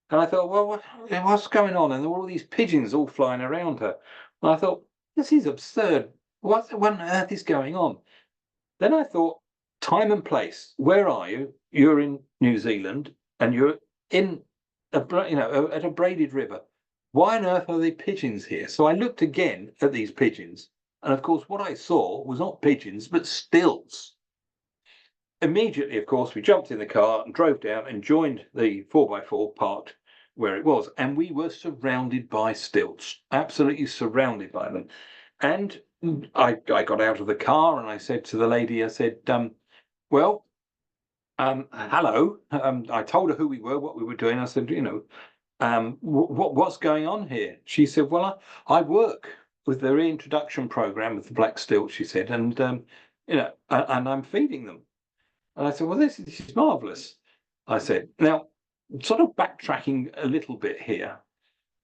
And I thought, well, what's going on? And there were all these pigeons all flying around her. And I thought, this is absurd. What on earth is going on? Then I thought, time and place. Where are you? You're in New Zealand, and you're in at a braided river. Why on earth are there pigeons here? So I looked again at these pigeons, and of course what I saw was not pigeons, but stilts. Immediately, of course, we jumped in the car and drove down and joined the 4x4 parked where it was, and we were surrounded by stilts, absolutely surrounded by them. And I got out of the car and I said to the lady, I said, well, hello. I told her who we were, what we were doing. I said, what's going on here? She said, well, I work with the reintroduction program of the black stilt, she said, and and I'm feeding them. And I said, well, this is marvelous. I said, now, sort of backtracking a little bit here.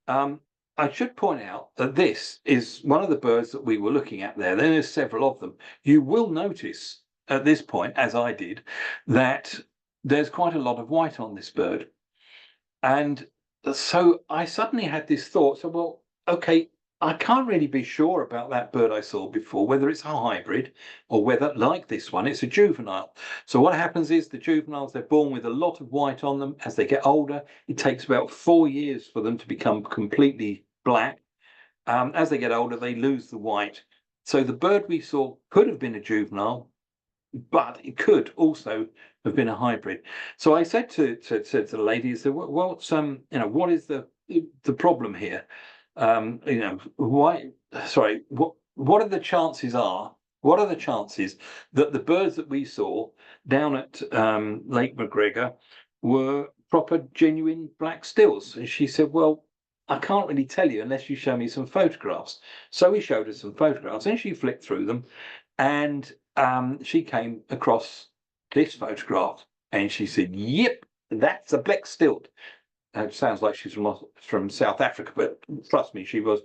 Um, I should point out that this is one of the birds that we were looking at there. There's several of them. You will notice at this point, as I did, that there's quite a lot of white on this bird. And so I suddenly had this thought, so, well, okay, I can't really be sure about that bird I saw before, whether it's a hybrid or whether, like this one, it's a juvenile. So what happens is the juveniles, they're born with a lot of white on them. As they get older, it takes about 4 years for them to become completely black. As they get older, they lose the white. So the bird we saw could have been a juvenile, but it could also have been a hybrid. So I said to the lady, "So what's what is the problem here? Why? Sorry, what are the chances are? What are the chances that the birds that we saw down at Lake McGregor were proper, genuine black stilts?" And she said, "Well, I can't really tell you unless you show me some photographs." So we showed her some photographs, and she flicked through them, and she came across this photograph, and she said, "Yep, that's a black stilt." It sounds like she's from South Africa, but trust me, she was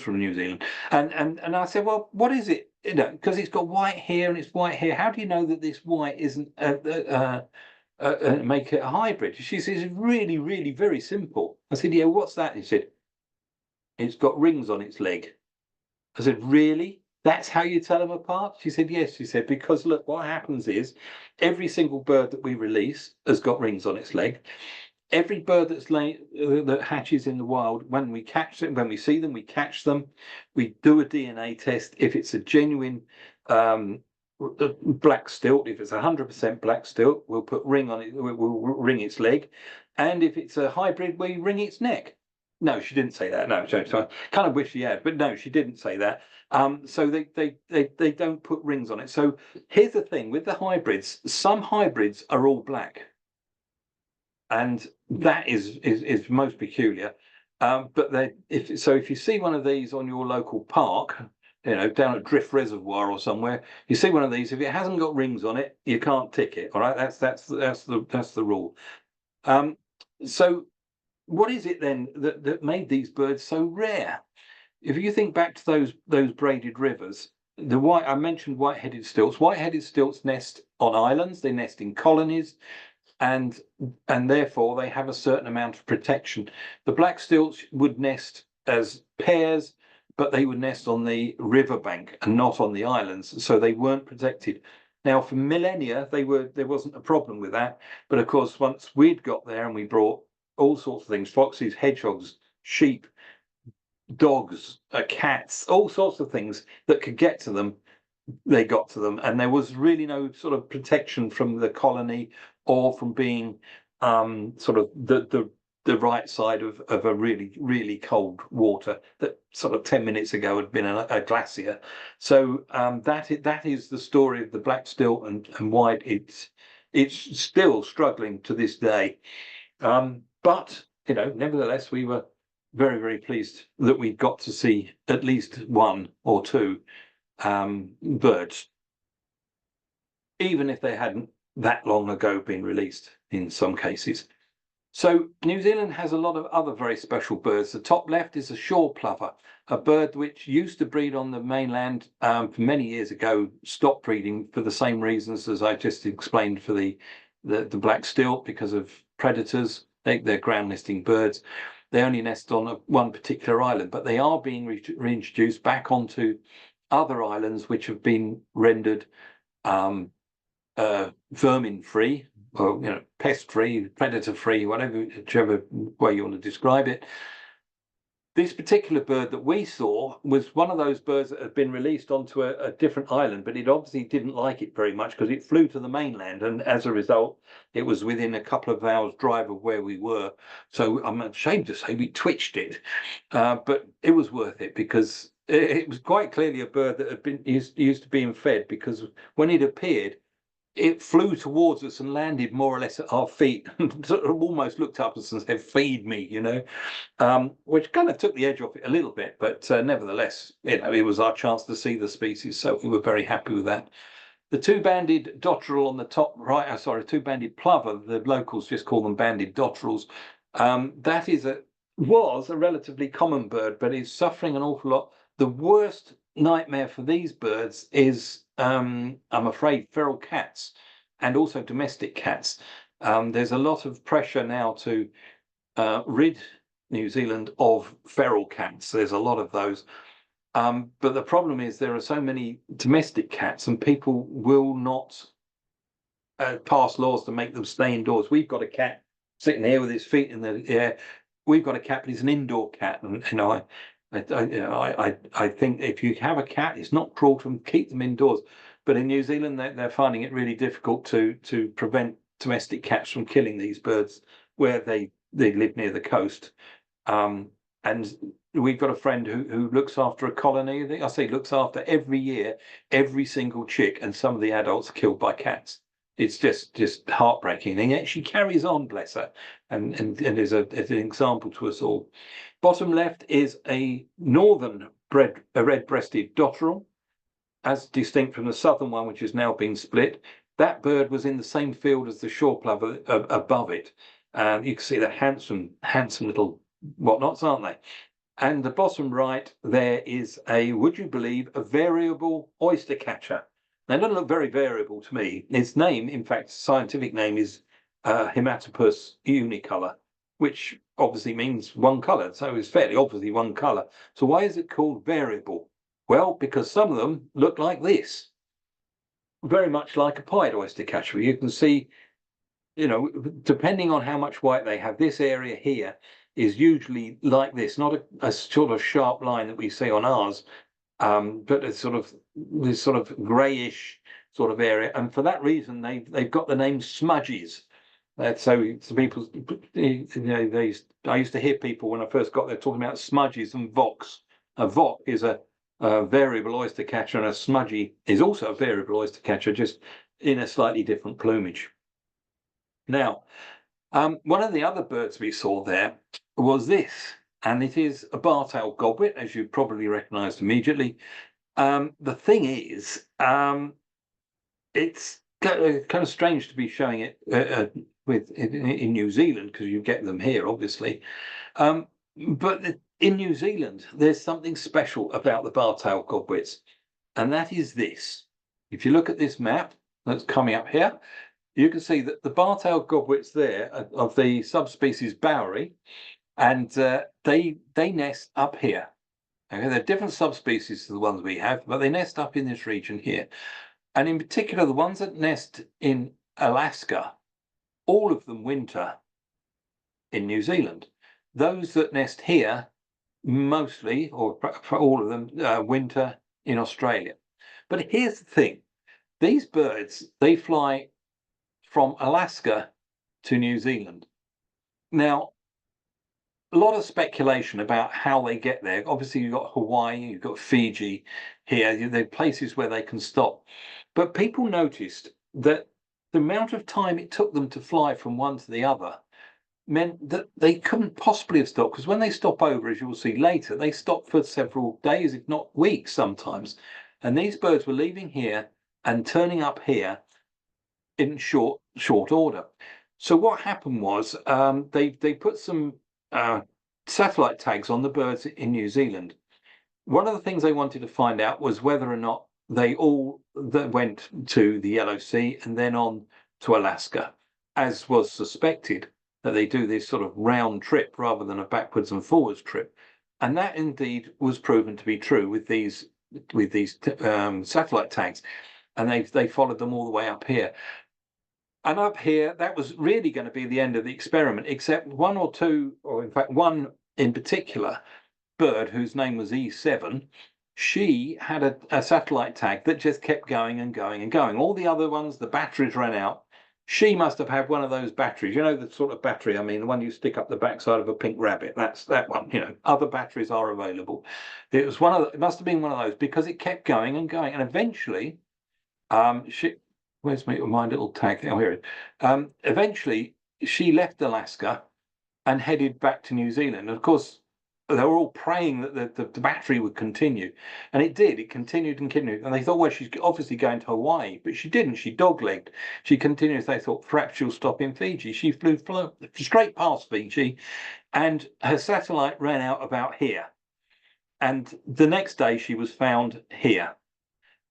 from New Zealand. And I said, "Well, what is it? Because it's got white here and it's white here. How do you know that this white isn't make it a hybrid?" She says, "It's really, really very simple." I said, "Yeah, what's that?" He said, "It's got rings on its leg." I said, "Really? That's how you tell them apart?" She said, "Yes." She said, "Because look, what happens is every single bird that we release has got rings on its leg. Every bird that hatches in the wild, when we catch them, when we see them, we catch them. We do a DNA test. If it's a genuine black stilt, if it's 100% black stilt, we'll put ring on it. We'll ring its leg, and if it's a hybrid, we ring its neck." No, she didn't say that. No, so I kind of wish she had, but no, she didn't say that. So they don't put rings on it. So here's the thing with the hybrids: some hybrids are all black, and that is most peculiar. But if you see one of these on your local park, down at Drift Reservoir or somewhere, you see one of these. If it hasn't got rings on it, you can't tick it. All right, that's the rule. So what is it then that made these birds so rare? If you think back to those braided rivers, I mentioned white-headed stilts. White-headed stilts nest on islands. They nest in colonies, and therefore they have a certain amount of protection. The black stilts would nest as pairs, but they would nest on the riverbank and not on the islands, so they weren't protected. Now, for millennia, there wasn't a problem with that, but of course, once we'd got there and we brought all sorts of things, foxes, hedgehogs, sheep, dogs, cats, all sorts of things that could get to them, they got to them, and there was really no sort of protection from the colony or from being sort of the right side of a really, really cold water that sort of 10 minutes ago had been a glacier. So that is the story of the black stilt and why it's still struggling to this day. But nevertheless, we were very, very pleased that we got to see at least one or two birds, even if they hadn't that long ago been released in some cases. So New Zealand has a lot of other very special birds. The top left is a shore plover, a bird which used to breed on the mainland for many years ago, stopped breeding for the same reasons as I just explained for the black stilt, because of predators. They're ground nesting birds. They only nest on one particular island, but they are being reintroduced back onto other islands which have been rendered vermin free, or pest free, predator free, whichever way you want to describe it. This particular bird that we saw was one of those birds that had been released onto a different island, but it obviously didn't like it very much because it flew to the mainland, and as a result, it was within a couple of hours' drive of where we were. So I'm ashamed to say we twitched it, but it was worth it because it was quite clearly a bird that had been used to being fed, because when it appeared, it flew towards us and landed more or less at our feet and sort of almost looked up at us and said, "Feed me," which kind of took the edge off it a little bit. But nevertheless, it was our chance to see the species, so we were very happy with that. The two-banded dotterel on the top right, sorry, two-banded plover, the locals just call them banded dotterels. That was a relatively common bird, but is suffering an awful lot. The worst nightmare for these birds is, I'm afraid, feral cats and also domestic cats. There's a lot of pressure now to rid New Zealand of feral cats. There's a lot of those. But the problem is there are so many domestic cats and people will not pass laws to make them stay indoors. We've got a cat sitting here with his feet in the air. We've got a cat, but he's an indoor cat. And I think if you have a cat, it's not cruel to keep them indoors. But in New Zealand, they're finding it really difficult to prevent domestic cats from killing these birds where they live near the coast. And we've got a friend who looks after a colony. I say looks after every year, every single chick, and some of the adults are killed by cats. It's just heartbreaking. And yet she carries on, bless her, and is an example to us all. Bottom left is a northern red-breasted dotterel, as distinct from the southern one, which has now been split. That bird was in the same field as the shore plover above it. You can see the handsome little whatnots, aren't they? And the bottom right there is would you believe, a variable oyster catcher. Now, it doesn't look very variable to me. Its name, in fact, scientific name is Hematopus unicolor, which obviously means one color. So it's fairly obviously one color. So why is it called variable? Well, because some of them look like this, very much like a pied oyster catcher. You can see, depending on how much white they have, this area here is usually like this, not a sort of sharp line that we see on ours, but it's this sort of greyish sort of area. And for that reason, they've got the name smudges. So people, I used to hear people when I first got there talking about smudges and vocs. A voc is a variable oyster catcher, and a smudgy is also a variable oyster catcher, just in a slightly different plumage. Now, one of the other birds we saw there was this, and it is a bar-tailed godwit, as you probably recognised immediately. The thing is, it's kind of strange to be showing it in New Zealand, because you get them here, obviously. But in New Zealand, there's something special about the bar-tailed godwits, and that is this. If you look at this map that's coming up here, you can see that the bar-tailed godwits there are of the subspecies Bowery, and they nest up here. Okay, they're different subspecies to the ones we have, but they nest up in this region here. And in particular, the ones that nest in Alaska, all of them winter in New Zealand. Those that nest here, mostly, or for all of them, winter in Australia. But here's the thing. These birds, they fly from Alaska to New Zealand. Now, a lot of speculation about how they get there. Obviously, you've got Hawaii, you've got Fiji here. There are places where they can stop. But people noticed that the amount of time it took them to fly from one to the other meant that they couldn't possibly have stopped, because when they stop over, as you'll see later, they stop for several days, if not weeks sometimes. And these birds were leaving here and turning up here in short order. So what happened was they put some satellite tags on the birds in New Zealand. One of the things they wanted to find out was whether or not they all went to the Yellow Sea and then on to Alaska, as was suspected, that they do this sort of round trip rather than a backwards and forwards trip. And that indeed was proven to be true with these satellite tags. And they followed them all the way up here. And up here, that was really going to be the end of the experiment, except one or two, or in fact one in particular, bird whose name was E7, she had a satellite tag that just kept going and going and going. All the other ones, the batteries ran out. She must have had one of those batteries, the sort of battery, I mean, the one you stick up the backside of a pink rabbit. That's that one, Other batteries are available. It must have been one of those, because it kept going and going. And eventually, where's my little tag? Oh, here it is. Eventually, she left Alaska and headed back to New Zealand. Of course, they were all praying that the battery would continue, and it did. It continued and continued, and they thought, well, she's obviously going to Hawaii, but she didn't. She doglegged. She continued. They thought perhaps she'll stop in Fiji. She flew straight past Fiji, and her satellite ran out about here. And the next day, she was found here,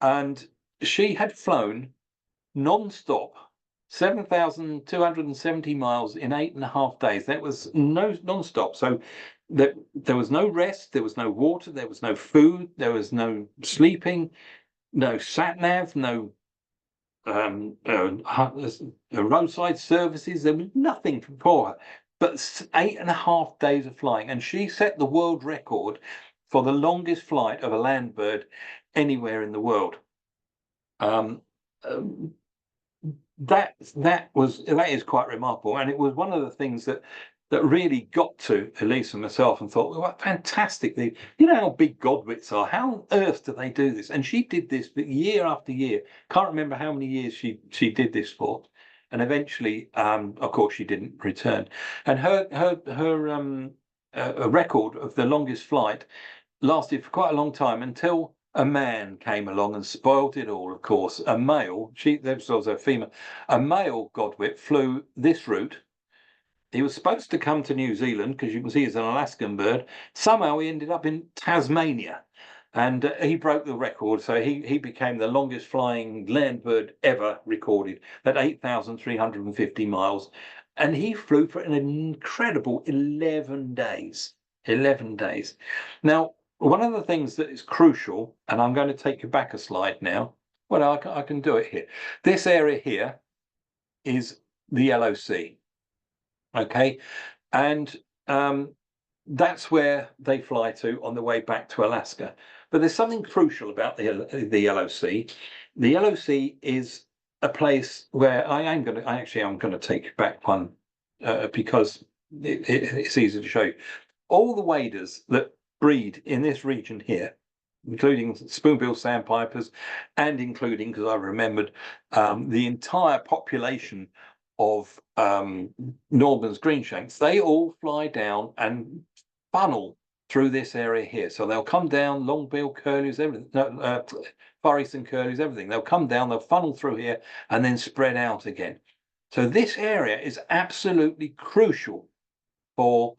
and she had flown non-stop 7,270 miles in 8.5 days. That was no non-stop. So there was no rest, there was no water, there was no food, there was no sleeping, no sat nav, no roadside services. There was nothing for her. But 8.5 days of flying, and she set the world record for the longest flight of a land bird anywhere in the world. That is quite remarkable, and it was one of the things that really got to Elise and myself, and thought, well, what fantastic! You know how big Godwits are. How on earth do they do this? And she did this year after year. Can't remember how many years she did this for, and eventually, of course, she didn't return. And her a record of the longest flight lasted for quite a long time, until a man came along and spoiled it all. Of course, a male. There was also a female. A male Godwit flew this route. He was supposed to come to New Zealand, because you can see he's an Alaskan bird. Somehow he ended up in Tasmania, and he broke the record. So he became the longest flying land bird ever recorded at 8,350 miles, and he flew for an incredible 11 days. 11 days. Now, one of the things that is crucial, and I'm going to take you back a slide now. Well, I can do it here. This area here is the Yellow Sea. Okay, and that's where they fly to on the way back to Alaska. But there's something crucial about the Yellow Sea. The Yellow Sea is a place where I'm going to take you back one, because it's easy to show you. All the waders that breed in this region here, including spoonbill sandpipers, and including, because I remembered, the entire population of Norman's greenshanks, they all fly down and funnel through this area here. So they'll come down, longbill curlews, everything, far eastern curlews, everything. They'll come down, they'll funnel through here, and then spread out again. So this area is absolutely crucial for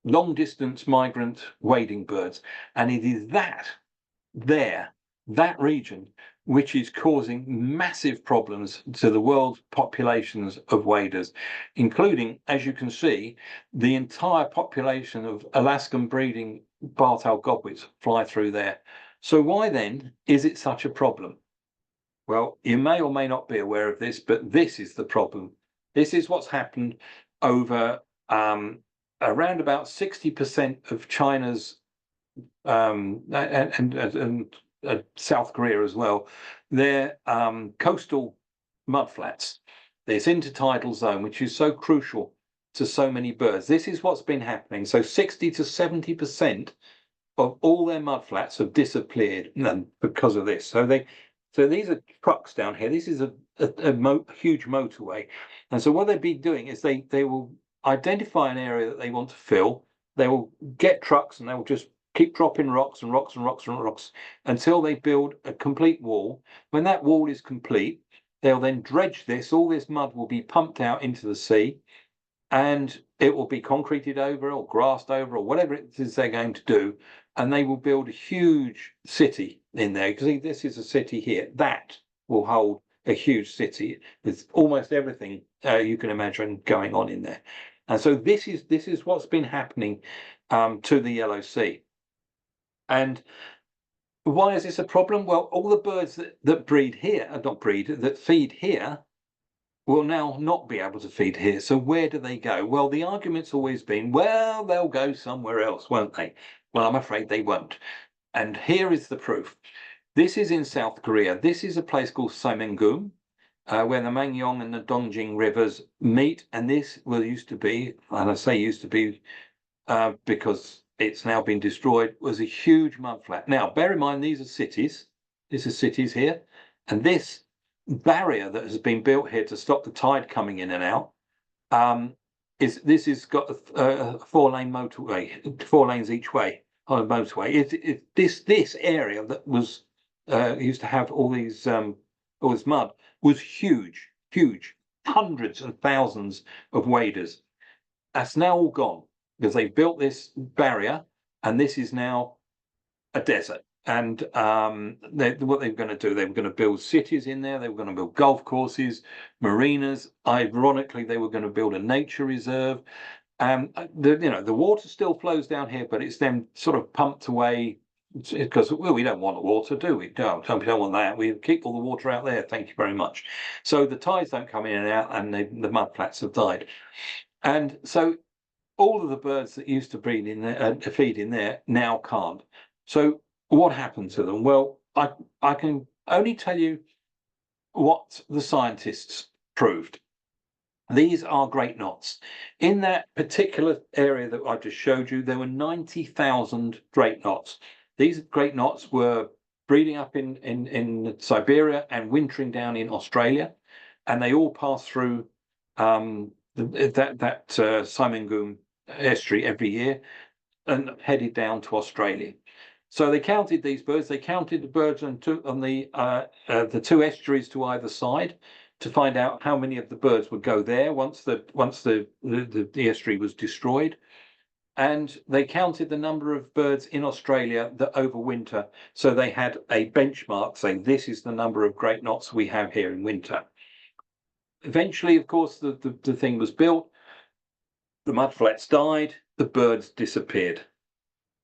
long distance migrant wading birds, and it is that region which is causing massive problems to the world's populations of waders, including, as you can see, the entire population of Alaskan breeding bar-tailed godwits fly through there. So why then is it such a problem? Well, you may or may not be aware of this, but this is the problem. This is what's happened over around about 60% of China's and South Korea as well, their coastal mudflats, this intertidal zone, which is so crucial to so many birds. This is what's been happening. So 60 to 70% of all their mudflats have disappeared because of this. So these are trucks down here. This is a huge motorway, and so what they've been doing is they will identify an area that they want to fill. They will get trucks and they will just keep dropping rocks and rocks and rocks and rocks until they build a complete wall. When that wall is complete, they'll then dredge this. All this mud will be pumped out into the sea, and it will be concreted over or grassed over or whatever it is they're going to do. And they will build a huge city in there, because this is a city here that will hold a huge city with almost everything you can imagine going on in there. And so this is what's been happening to the Yellow Sea. And why is this a problem? Well, all the birds that breed here, that feed here, will now not be able to feed here. So where do they go? Well, the argument's always been, well, they'll go somewhere else, won't they? Well, I'm afraid they won't. And here is the proof. This is in South Korea. This is a place called Saemangeum, where the Mangyong and the Dongjing rivers meet. And this used to be, and I say used to be because it's now been destroyed, was a huge mudflat. Now, bear in mind, these are cities. This is cities here. And this barrier that has been built here to stop the tide coming in and out this has got a 4-lane motorway, 4 lanes each way on a motorway. This area that was used to have all this mud was huge, hundreds and thousands of waders. That's now all gone because they built this barrier, and this is now a desert. And what they were going to do, they were going to build cities in there. They were going to build golf courses, marinas. Ironically, they were going to build a nature reserve. The water still flows down here, but it's then sort of pumped away because we don't want the water, do we? We don't want that. We keep all the water out there. Thank you very much. So the tides don't come in and out, and the mud flats have died. And so all of the birds that used to breed in there, feed in there, now can't. So what happened to them? Well, I can only tell you what the scientists proved. These are great knots. In that particular area that I just showed you, there were 90,000 great knots. These great knots were breeding up in Siberia and wintering down in Australia, and they all passed through that Simon estuary every year and headed down to Australia. So they counted these birds. They counted the birds on the 2 estuaries to either side to find out how many of the birds would go there once the estuary was destroyed. And they counted the number of birds in Australia that overwinter. So they had a benchmark saying this is the number of great knots we have here in winter. Eventually, of course, the thing was built. The mudflats died. The birds disappeared.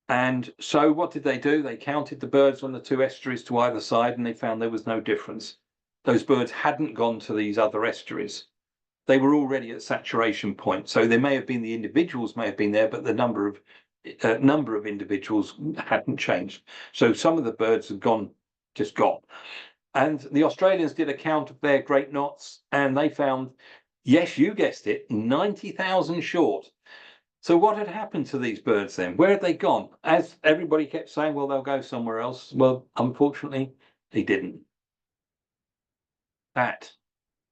And so what did they do? They counted the birds on the 2 estuaries to either side, and they found there was no difference. Those birds hadn't gone to these other estuaries. They were already at saturation point. So there may have been, the individuals may have been there, but the number of individuals hadn't changed. So some of the birds had just gone. And the Australians did a count of their great knots, and they found, yes, you guessed it, 90,000 short. So what had happened to these birds then? Where had they gone? As everybody kept saying, well, they'll go somewhere else. Well, unfortunately, they didn't. That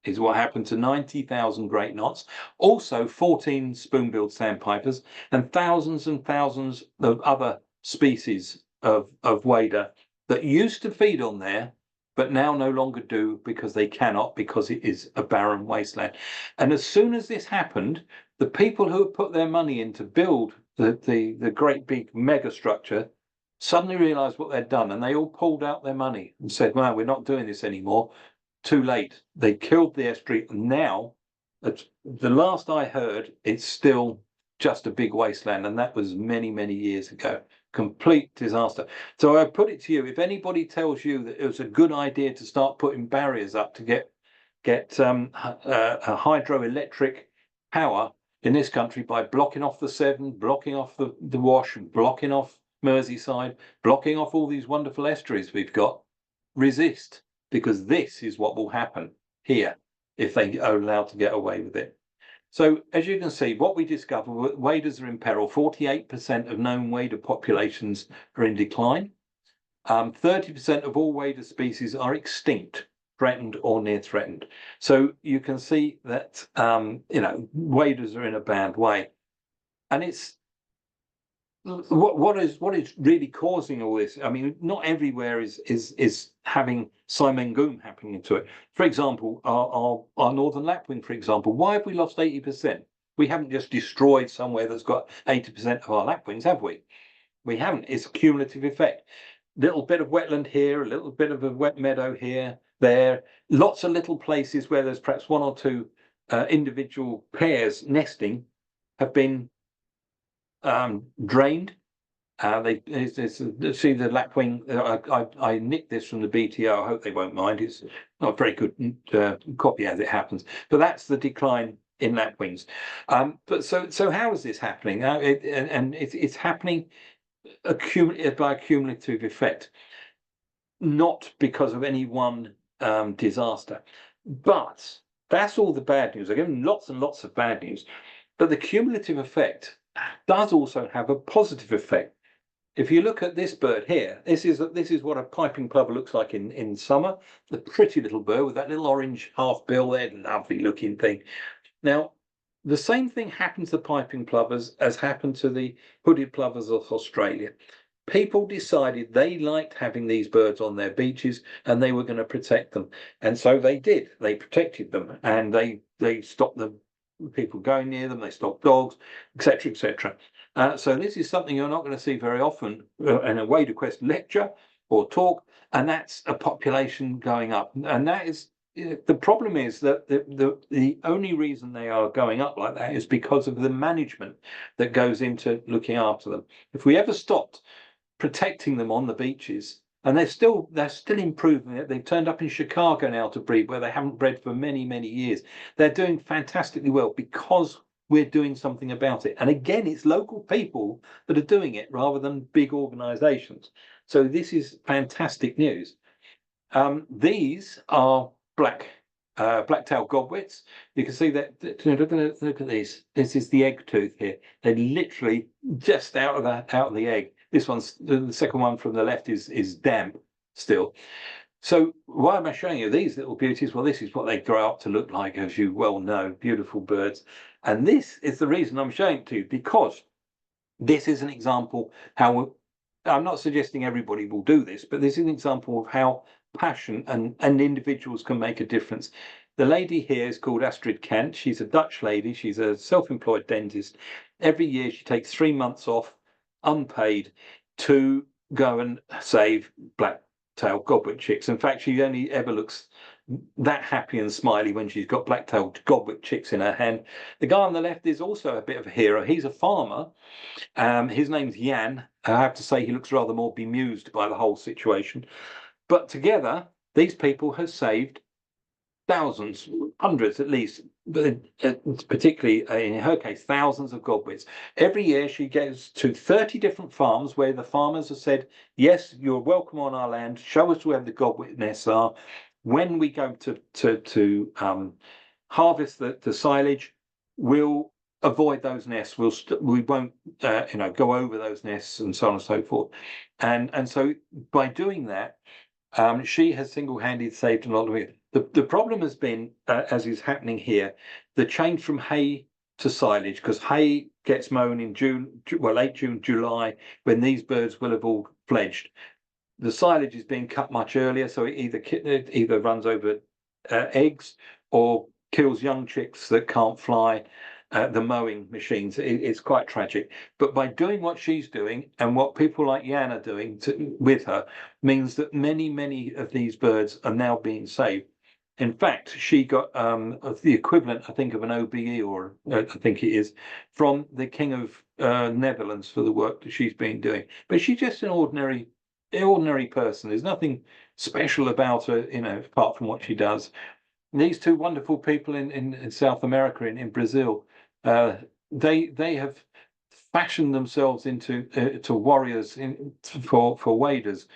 is what happened to 90,000 great knots. Also 14 spoon-billed sandpipers and thousands of other species of wader that used to feed on there, but now no longer do because they cannot, because it is a barren wasteland. And as soon as this happened, the people who had put their money in to build the great big mega structure suddenly realized what they'd done, and they all pulled out their money and said, well, we're not doing this anymore. Too late. They killed the estuary. Now, the last I heard, it's still just a big wasteland, and that was many, many years ago. Complete disaster. So I put it to you, if anybody tells you that it was a good idea to start putting barriers up to get a hydroelectric power in this country by blocking off the Severn, blocking off the Wash, blocking off Merseyside, blocking off all these wonderful estuaries we've got, resist, because this is what will happen here if they are allowed to get away with it. So as you can see, what we discovered, waders are in peril. 48% of known wader populations are in decline. 30% of all wader species are extinct, threatened or near threatened. So you can see that waders are in a bad way, and it's what is really causing all this. I mean, not everywhere is having Simon happening to it. For example, our northern lapwing, for example, why have we lost 80%? We haven't just destroyed somewhere that's got 80% of our lapwings, have we? We haven't. It's a cumulative effect. Little bit of wetland here, a little bit of a wet meadow here, there. Lots of little places where there's perhaps 1 or 2 individual pairs nesting have been drained. See the lapwing. I nicked this from the BTO. I hope they won't mind. It's not a very good copy as it happens. But that's the decline in lapwings. But so how is this happening? It's happening by a cumulative effect, not because of any one disaster. But that's all the bad news. I've given lots and lots of bad news, but the cumulative effect does also have a positive effect. If you look at this bird here, this is what a piping plover looks like in summer. The pretty little bird with that little orange half bill there, lovely looking thing. Now, The same thing happened to piping plovers as happened to the hooded plovers of Australia. People decided they liked having these birds on their beaches and they were going to protect them. And so they did. They protected them, and they stopped the people going near them. They stopped dogs, etc., etc. So this is something you're not going to see very often in a Waderquest lecture or talk, and that's a population going up. And that is the problem is that the only reason they are going up like that is because of the management that goes into looking after them. If we ever stopped protecting them on the beaches, and they're still improving it. They've turned up in Chicago now to breed where they haven't bred for many, many years. They're doing fantastically well because we're doing something about it. And again, it's local people that are doing it rather than big organizations. So this is fantastic news. These are black-tailed godwits. You can see that. Look at these. This is the egg tooth here. They're literally just out of the egg. This one's the second one from the left is damp still. So why am I showing you these little beauties? Well, this is what they grow up to look like, as you well know, beautiful birds. And this is the reason I'm showing it to you, because this is an example how, I'm not suggesting everybody will do this, but this is an example of how passion and individuals can make a difference. The lady here is called Astrid Kant. She's a Dutch lady. She's a self-employed dentist. Every year she takes 3 months off, unpaid, to go and save black-tailed godwit chicks. In fact, she only ever looks that happy and smiley when she's got black-tailed godwit chicks in her hand. The guy on the left is also a bit of a hero. He's a farmer. His name's Jan. I have to say he looks rather more bemused by the whole situation. But together, these people have saved thousands, hundreds at least, but particularly in her case, thousands of godwits. Every year she goes to 30 different farms where the farmers have said, yes, you're welcome on our land, show us where the godwit nests are. When we go to harvest the silage, we'll avoid those nests. We won't go over those nests, and so on and so forth. And so by doing that, she has single-handed saved a lot of it. The problem has been, as is happening here, the change from hay to silage, because hay gets mown in late June, July, when these birds will have all fledged. The silage is being cut much earlier, so it either runs over eggs or kills young chicks that can't fly. The mowing machines, it's quite tragic. But by doing what she's doing and what people like Jan are doing with her, means that many of these birds are now being saved. In fact, she got the equivalent, I think, of an OBE, or I think it is, from the King of Netherlands for the work that she's been doing. But she's just an ordinary person. There's nothing special about her, apart from what she does. These two wonderful people in South America, in Brazil, they have fashioned themselves into to warriors for waders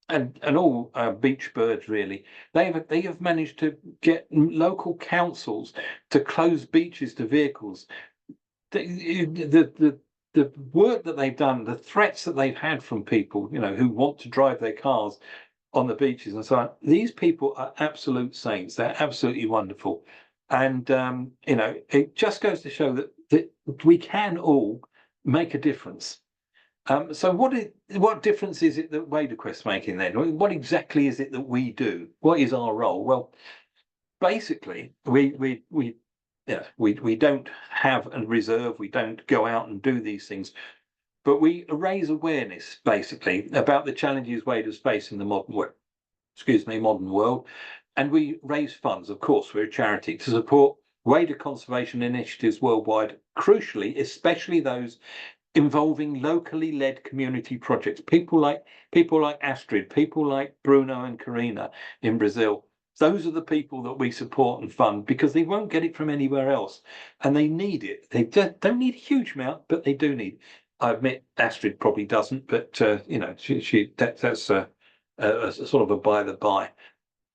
and all beach birds. Really, they have managed to get local councils to close beaches to vehicles. The work that they've done, the threats that they've had from people, who want to drive their cars on the beaches and so on. These people are absolute saints. They're absolutely wonderful. And, it just goes to show that we can all make a difference. So what difference is it that Waderquest's making then? What exactly is it that we do? What is our role? Well, basically, we don't have a reserve. We don't go out and do these things. But we raise awareness, basically, about the challenges waders face in the modern world. And we raise funds, of course, we're a charity, to support wader conservation initiatives worldwide, crucially, especially those involving locally led community projects. People like Astrid, people like Bruno and Karina in Brazil. Those are the people that we support and fund, because they won't get it from anywhere else. And they need it. They don't need a huge amount, but they do need it. I admit Astrid probably doesn't, but that's a sort of a by the by.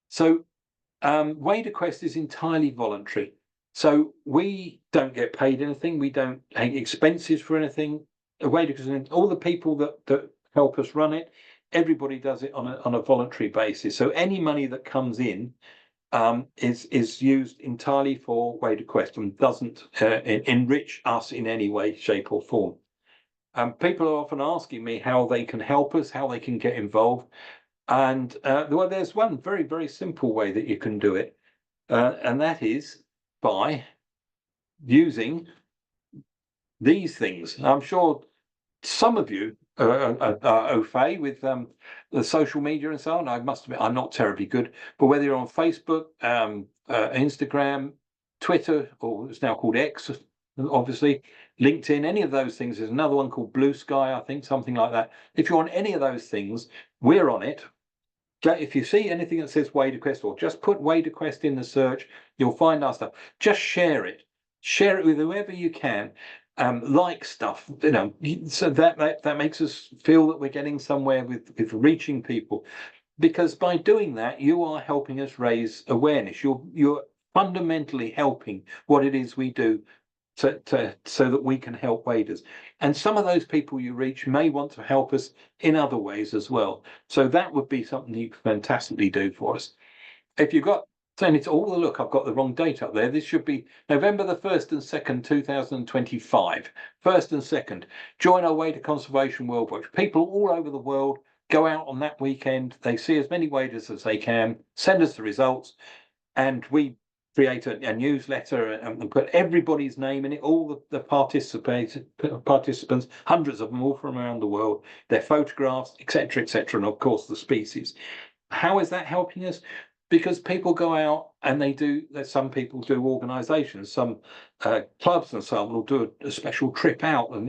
So Waderquest is entirely voluntary. So we don't get paid anything. We don't take expenses for anything. Waderquest, all the people that help us run it, everybody does it on a voluntary basis. So any money that comes in is used entirely for Waderquest and doesn't enrich us in any way, shape, or form. People are often asking me how they can help us, how they can get involved. And well, there's one very, very simple way that you can do it. And that is by using these things. I'm sure some of you are au fait with the social media and so on. I must admit, I'm not terribly good. But whether you're on Facebook, Instagram, Twitter, or it's now called X, obviously, LinkedIn, any of those things. There's another one called Blue Sky, I think, something like that. If you're on any of those things, we're on it. If you see anything that says Waderquest, or just put Waderquest in the search, you'll find our stuff. Just share it. Share it with whoever you can. Like stuff, so that makes us feel that we're getting somewhere with reaching people, because by doing that, you are helping us raise awareness. You're fundamentally helping what it is we do so that we can help waders. And some of those people you reach may want to help us in other ways as well. So that would be something you can fantastically do for us. If you've got, saying it's all the look, I've got the wrong date up there. This should be November the 1st and 2nd, 2025. 1st and 2nd. Join our Wader Conservation World Watch. People all over the world go out on that weekend. They see as many waders as they can, send us the results, and we create a newsletter and put everybody's name in it, all the participants, hundreds of them all from around the world, their photographs, etc., and of course the species. How is that helping us? Because people go out and they do, some people do organisations, some clubs and so on will do a special trip out and,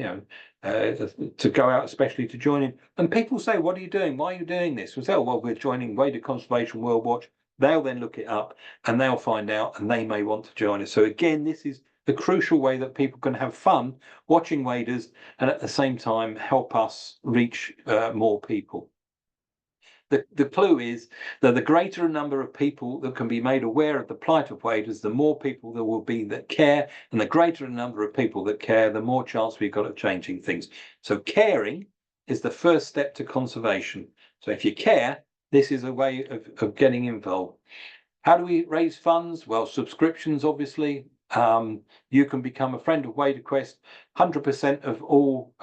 to go out especially to join in. And people say, what are you doing? Why are you doing this? We say, well, we're joining Wader Conservation World Watch. They'll then look it up and they'll find out and they may want to join us. So again, this is the crucial way that people can have fun watching waders and at the same time help us reach more people. The clue is that the greater a number of people that can be made aware of the plight of waders, the more people there will be that care, and the greater a number of people that care, the more chance we've got of changing things. So caring is the first step to conservation. So if you care, this is a way of getting involved. How do we raise funds? Well, subscriptions, obviously. You can become a friend of Waderquest. 100% of all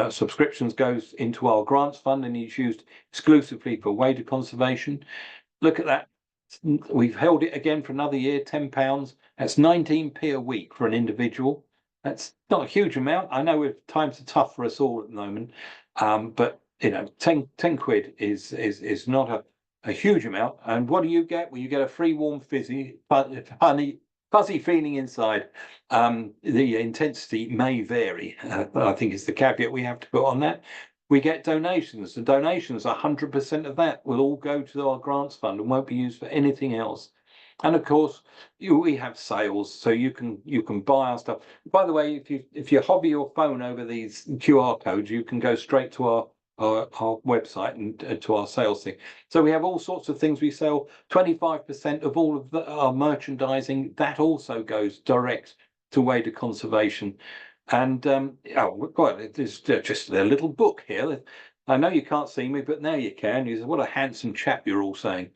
subscriptions goes into our grants fund and it's used exclusively for wader conservation. Look at that. We've held it again for another year, £10. That's 19p a week for an individual. That's not a huge amount. I know times are tough for us all at the moment, but 10 quid is not a huge amount. And what do you get? Well, you get a free warm fizzy, fuzzy feeling inside. The intensity may vary, but I think it's the caveat we have to put on that. We get donations. The donations, 100% of that will all go to our grants fund and won't be used for anything else. And of course, we have sales, so you can buy our stuff. By the way, if you hobby your phone over these QR codes, you can go straight to our website and to our sales thing. So we have all sorts of things we sell. 25% of all of our merchandising, that also goes direct to wader conservation. And it's just a little book here. I know you can't see me, but now you can. You say, what a handsome chap you're all saying.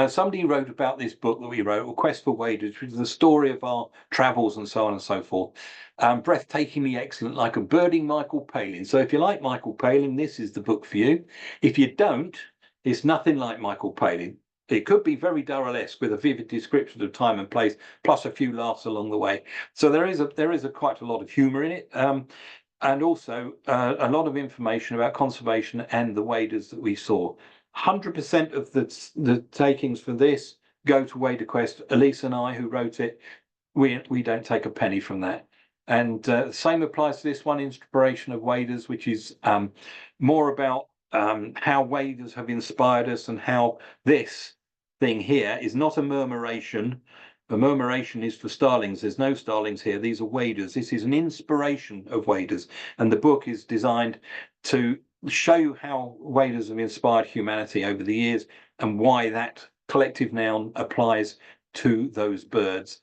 Somebody wrote about this book that we wrote, Quest for Waders, which is the story of our travels and so on and so forth. Breathtakingly excellent, like a birding Michael Palin. So if you like Michael Palin, this is the book for you. If you don't, it's nothing like Michael Palin. It could be very Durrell-esque with a vivid description of time and place, plus a few laughs along the way. So there is quite a lot of humour in it. And also a lot of information about conservation and the waders that we saw. 100% of the takings for this go to Waderquest. Elise and I, who wrote it, we don't take a penny from that. And the same applies to this one, Inspiration of Waders, which is more about how waders have inspired us and how this thing here is not a murmuration. A murmuration is for starlings. There's no starlings here. These are waders. This is an inspiration of waders. And the book is designed to show how waders have inspired humanity over the years and why that collective noun applies to those birds.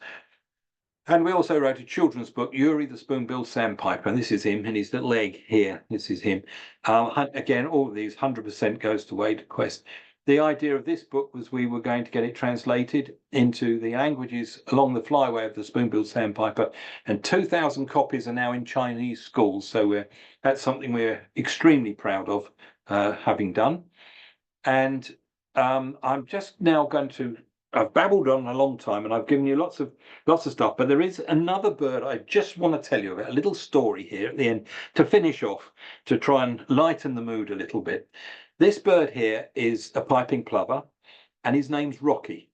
And we also wrote a children's book, Yuri the Spoon-billed Sandpiper. And this is him and his little egg here. This is him. Again, all of these 100% goes to Waderquest. the idea of this book was we were going to get it translated into the languages along the flyway of the spoon-billed sandpiper, and 2,000 copies are now in Chinese schools. So that's something we're extremely proud of having done. And I'm just now going to. I've babbled on a long time, and I've given you lots of stuff. But there is another bird I just want to tell you about. A little story here at the end to finish off, to try and lighten the mood a little bit. This bird here is a piping plover, and his name's Rocky,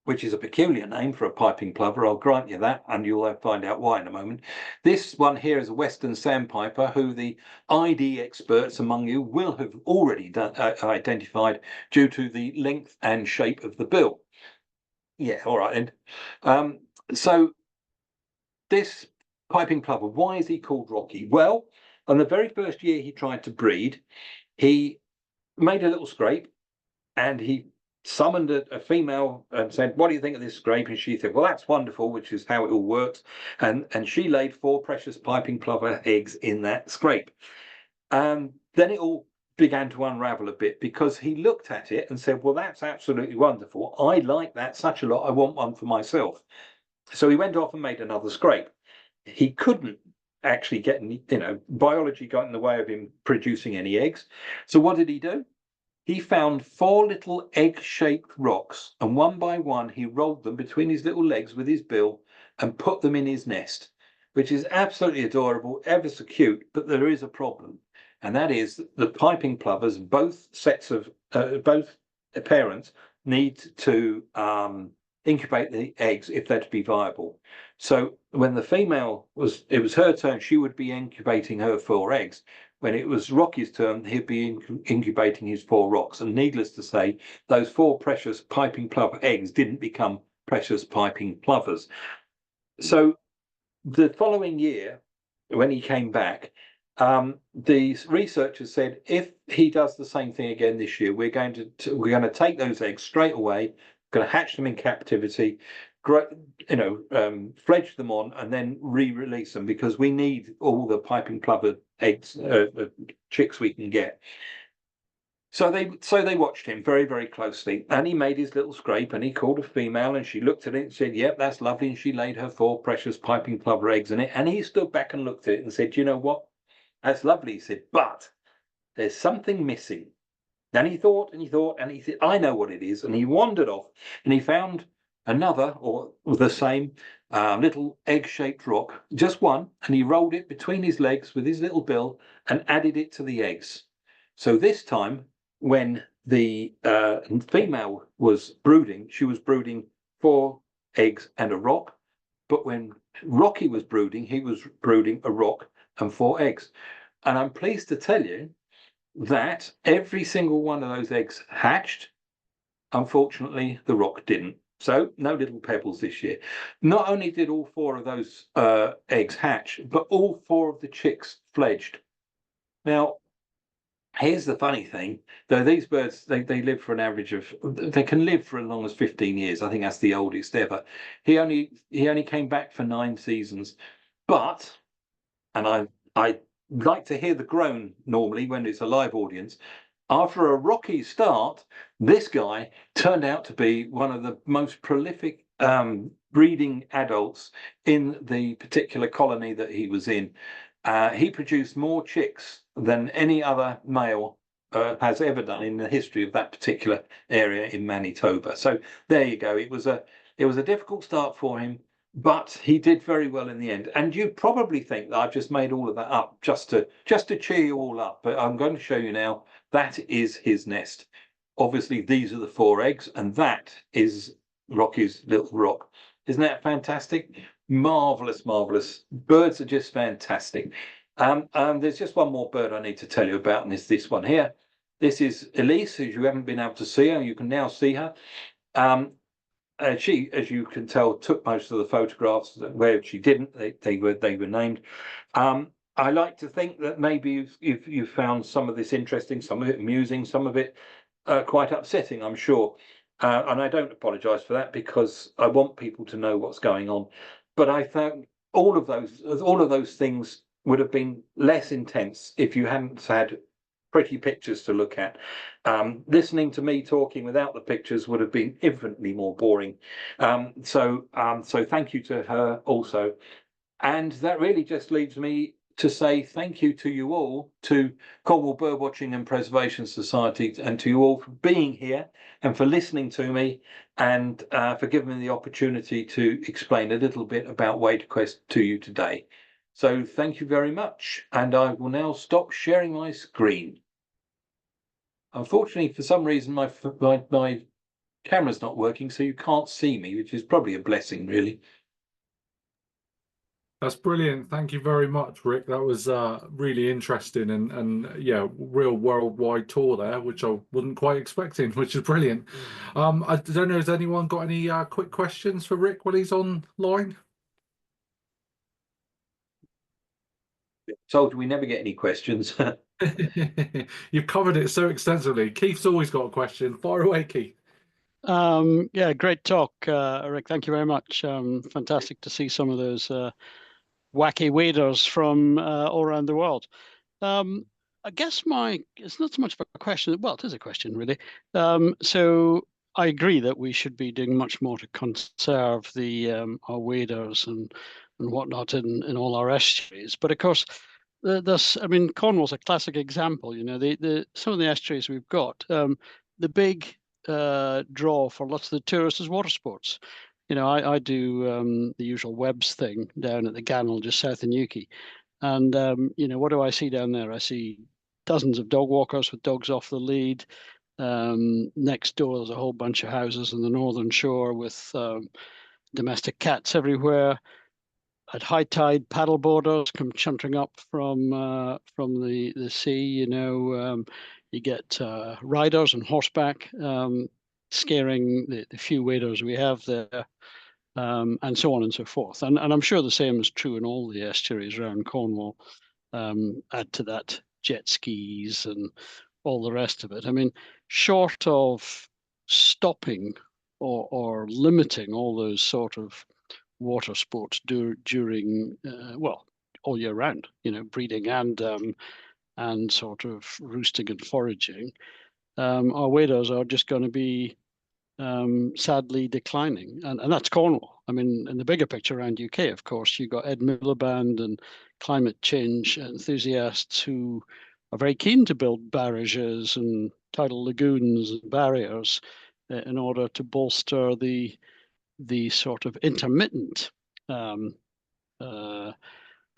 which is a peculiar name for a piping plover, I'll grant you that, and you'll find out why in a moment. This one here is a western sandpiper, who the ID experts among you will have already identified due to the length and shape of the bill. Yeah, all right then. So this piping plover, why is he called Rocky? Well, on the very first year he tried to breed, he made a little scrape, and he summoned a female and said, "What do you think of this scrape?" And she said, "Well, that's wonderful," which is how it all works. And she laid 4 precious piping plover eggs in that scrape. Then it all began to unravel a bit, because he looked at it and said, "Well, that's absolutely wonderful. I like that such a lot. I want one for myself." So he went off and made another scrape. He couldn't actually get any, biology got in the way of him producing any eggs. So what did he do? He found 4 little egg-shaped rocks, and one by one he rolled them between his little legs with his bill and put them in his nest, which is absolutely adorable, ever so cute. But there is a problem, and that is that piping plovers, both sets of both parents, need to incubate the eggs if they're to be viable. So when the female it was her turn, she would be incubating her 4 eggs. When it was Rocky's turn, he'd be incubating his 4 rocks. And needless to say, those 4 precious piping plover eggs didn't become precious piping plovers. So the following year, when he came back, the researchers said, if he does the same thing again this year, we're going to take those eggs straight away, going to hatch them in captivity, fledge them on, and then re-release them, because we need all the piping plover eggs, chicks we can get. So they watched him very, very closely, and he made his little scrape, and he called a female, and she looked at it and said, "Yep, that's lovely." And she laid her 4 precious piping plover eggs in it, and he stood back and looked at it and said, "You know what? That's lovely." He said, "But there's something missing." Then he thought and he thought, and he said, "I know what it is." And he wandered off, and he found another, or the same little egg-shaped rock, just one, and he rolled it between his legs with his little bill and added it to the eggs. So this time, when the female was brooding, she was brooding 4 eggs and a rock. But when Rocky was brooding, he was brooding a rock and 4 eggs. And I'm pleased to tell you that every single one of those eggs hatched. Unfortunately, the rock didn't. So no little pebbles this year. Not only did all 4 of those eggs hatch, but all 4 of the chicks fledged. Now, here's the funny thing, though, these birds, they live for an average of, they can live for as long as 15 years. I think that's the oldest ever. He only came back for 9 seasons. But, and I like to hear the groan normally when it's a live audience, after a rocky start, this guy turned out to be one of the most prolific breeding adults in the particular colony that he was in. He produced more chicks than any other male has ever done in the history of that particular area in Manitoba. So there you go. It was a difficult start for him, but he did very well in the end. And you probably think that I've just made all of that up just to cheer you all up. But I'm going to show you now. That is his nest. Obviously, these are the 4 eggs, and that is Rocky's little rock. Isn't that fantastic? Marvelous, marvelous. Birds are just fantastic. There's just one more bird I need to tell you about, and it's this one here. This is Elise, as you haven't been able to see her. You can now see her. She, as you can tell, took most of the photographs. Where she didn't, they were named. I like to think that maybe if you found some of this interesting, some of it amusing, some of it quite upsetting, I'm sure. And I don't apologise for that, because I want people to know what's going on. But I found all of those things would have been less intense if you hadn't had pretty pictures to look at. Listening to me talking without the pictures would have been infinitely more boring. So thank you to her also. And that really just leaves me to say thank you to you all, to Cornwall Birdwatching and Preservation Society, and to you all for being here and for listening to me, and for giving me the opportunity to explain a little bit about Waderquest to you today. So thank you very much, and I will now stop sharing my screen. Unfortunately, for some reason, my camera's not working, so you can't see me, which is probably a blessing, really. That's brilliant. Thank you very much, Rick. That was really interesting and yeah, real worldwide tour there, which I wasn't quite expecting, which is brilliant. I don't know, has anyone got any quick questions for Rick while he's online? Told you we never get any questions. You've covered it so extensively. Keith's always got a question. Fire away, Keith. Yeah, great talk, Rick. Thank you very much. Fantastic to see some of those wacky waders from all around the world. I guess it's not so much of a question. Well, it is a question, really. So I agree that we should be doing much more to conserve our waders and whatnot in all our estuaries. But of course, I mean, Cornwall's a classic example. You know, some of the estuaries we've got, the big draw for lots of the tourists is water sports. You know, I do the usual Webbs thing down at the Gannel, just south of Newquay. And, you know, what do I see down there? I see dozens of dog walkers with dogs off the lead. Next door, there's a whole bunch of houses on the northern shore with domestic cats everywhere. At high tide, paddle boarders come chuntering up from the sea. You know, you get riders on horseback scaring the few waders we have there, and so on and so forth. And I'm sure the same is true in all the estuaries around Cornwall. Add to that jet skis and all the rest of it. I mean, short of stopping or limiting all those sort of water sports during well, all year round, you know, breeding and sort of roosting and foraging, our waders are just going to be sadly declining, and that's Cornwall. I mean, in the bigger picture around UK, of course, you've got Ed Miliband and climate change enthusiasts who are very keen to build barrages and tidal lagoons and barriers in order to bolster the sort of intermittent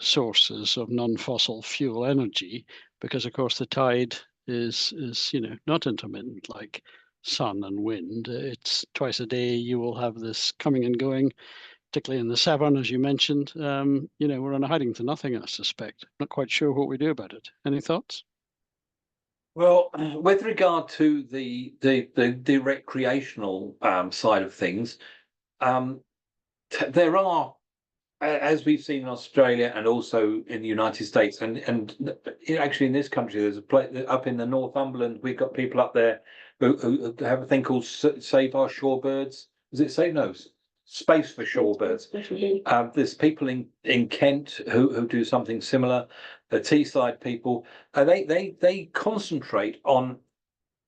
sources of non-fossil fuel energy, because of course the tide is you know, not intermittent like sun and wind. It's twice a day you will have this coming and going, particularly in the Severn, as you mentioned. You know, we're on a hiding to nothing, I suspect. Not quite sure what we do about it. Any thoughts? Well, with regard to the recreational side of things, there are, as we've seen in Australia and also in the United States, and actually in this country, there's a place up in the Northumberland. We've got people up there who have a thing called Save Our Shorebirds. Is it Save? No, Space for Shorebirds. There's people in Kent who do something similar. The Teesside people, they concentrate on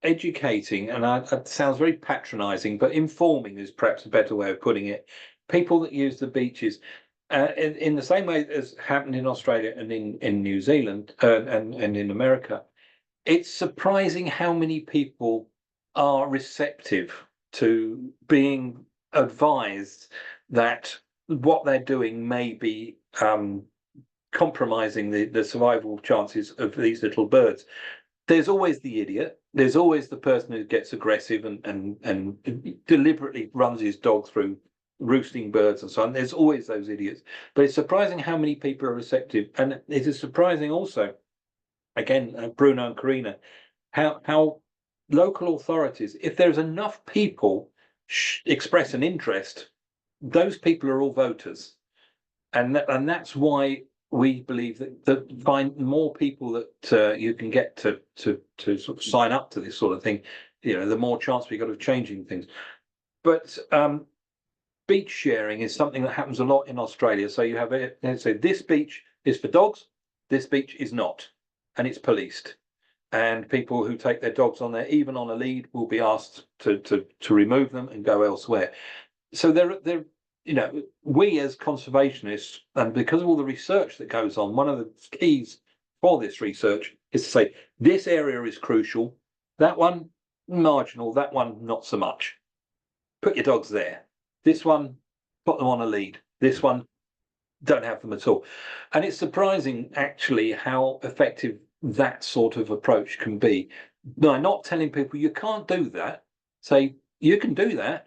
educating, and it sounds very patronising, but informing is perhaps a better way of putting it. People that use the beaches. In the same way as happened in Australia and in New Zealand and in America, it's surprising how many people are receptive to being advised that what they're doing may be compromising the survival chances of these little birds. There's always the idiot. There's always the person who gets aggressive and deliberately runs his dog through roosting birds and so on. There's always those idiots. But it's surprising how many people are receptive. And it is surprising also, again, Bruno and Karina, how local authorities, if there's enough people express an interest, those people are all voters. And that's why we believe that find more people that you can get to sort of sign up to this sort of thing, you know, the more chance we got of changing things. But beach sharing is something that happens a lot in Australia. So you have it, say this beach is for dogs, this beach is not, and it's policed. and people who take their dogs on there, even on a lead, will be asked to remove them and go elsewhere. So they're you know, we as conservationists, and because of all the research that goes on, one of the keys for this research is to say this area is crucial, that one marginal, that one not so much. Put your dogs there. This one, put them on a lead. This one, don't have them at all. And it's surprising actually how effective that sort of approach can be. By not telling people you can't do that, say you can do that,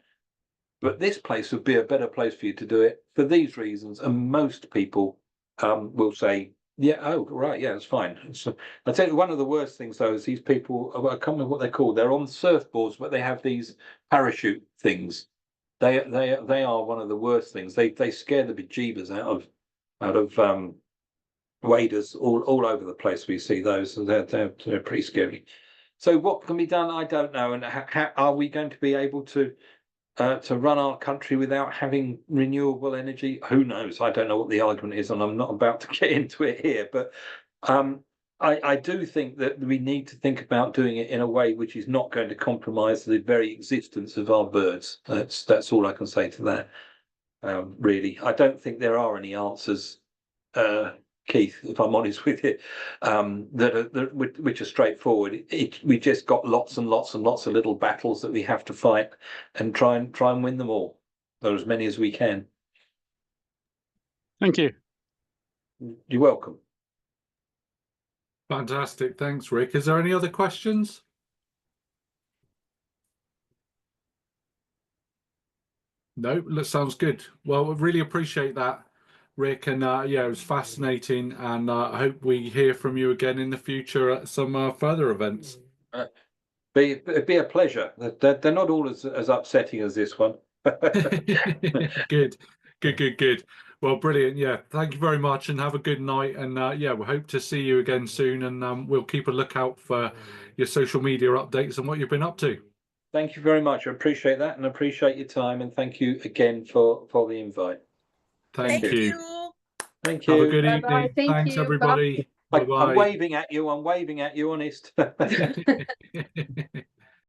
but this place would be a better place for you to do it for these reasons. And most people will say, yeah, oh, right, yeah, it's fine. So I tell you, one of the worst things though is these people, I can't remember what they're called. They're on surfboards, but they have these parachute things. They are one of the worst things. They scare the bejeebers out of waders all over the place. We see those, and they're pretty scary. So what can be done? I don't know. And how are we going to be able to run our country without having renewable energy? Who knows? I don't know what the argument is, and I'm not about to get into it here. But I do think that we need to think about doing it in a way which is not going to compromise the very existence of our birds. That's all I can say to that. Really, I don't think there are any answers, Keith, if I'm honest with you, which are straightforward. We just got lots and lots and lots of little battles that we have to fight and try and win them all, or as many as we can. Thank you. You're welcome. Fantastic. Thanks, Rick. Is there any other questions? No, that sounds good. Well, I really appreciate that, Rick. And yeah, it was fascinating. And I hope we hear from you again in the future at some further events. It'd be a pleasure. They're not all as upsetting as this one. Good. Well, brilliant. Yeah, thank you very much and have a good night. And yeah, we hope to see you again soon. And we'll keep a lookout for your social media updates and what you've been up to. Thank you very much. I appreciate that and appreciate your time. And thank you again for the invite. Thank you. Thank you. Have a good Bye-bye. evening. Thank Thanks, you. everybody. I'm Bye-bye. waving at you. I'm waving at you, honest.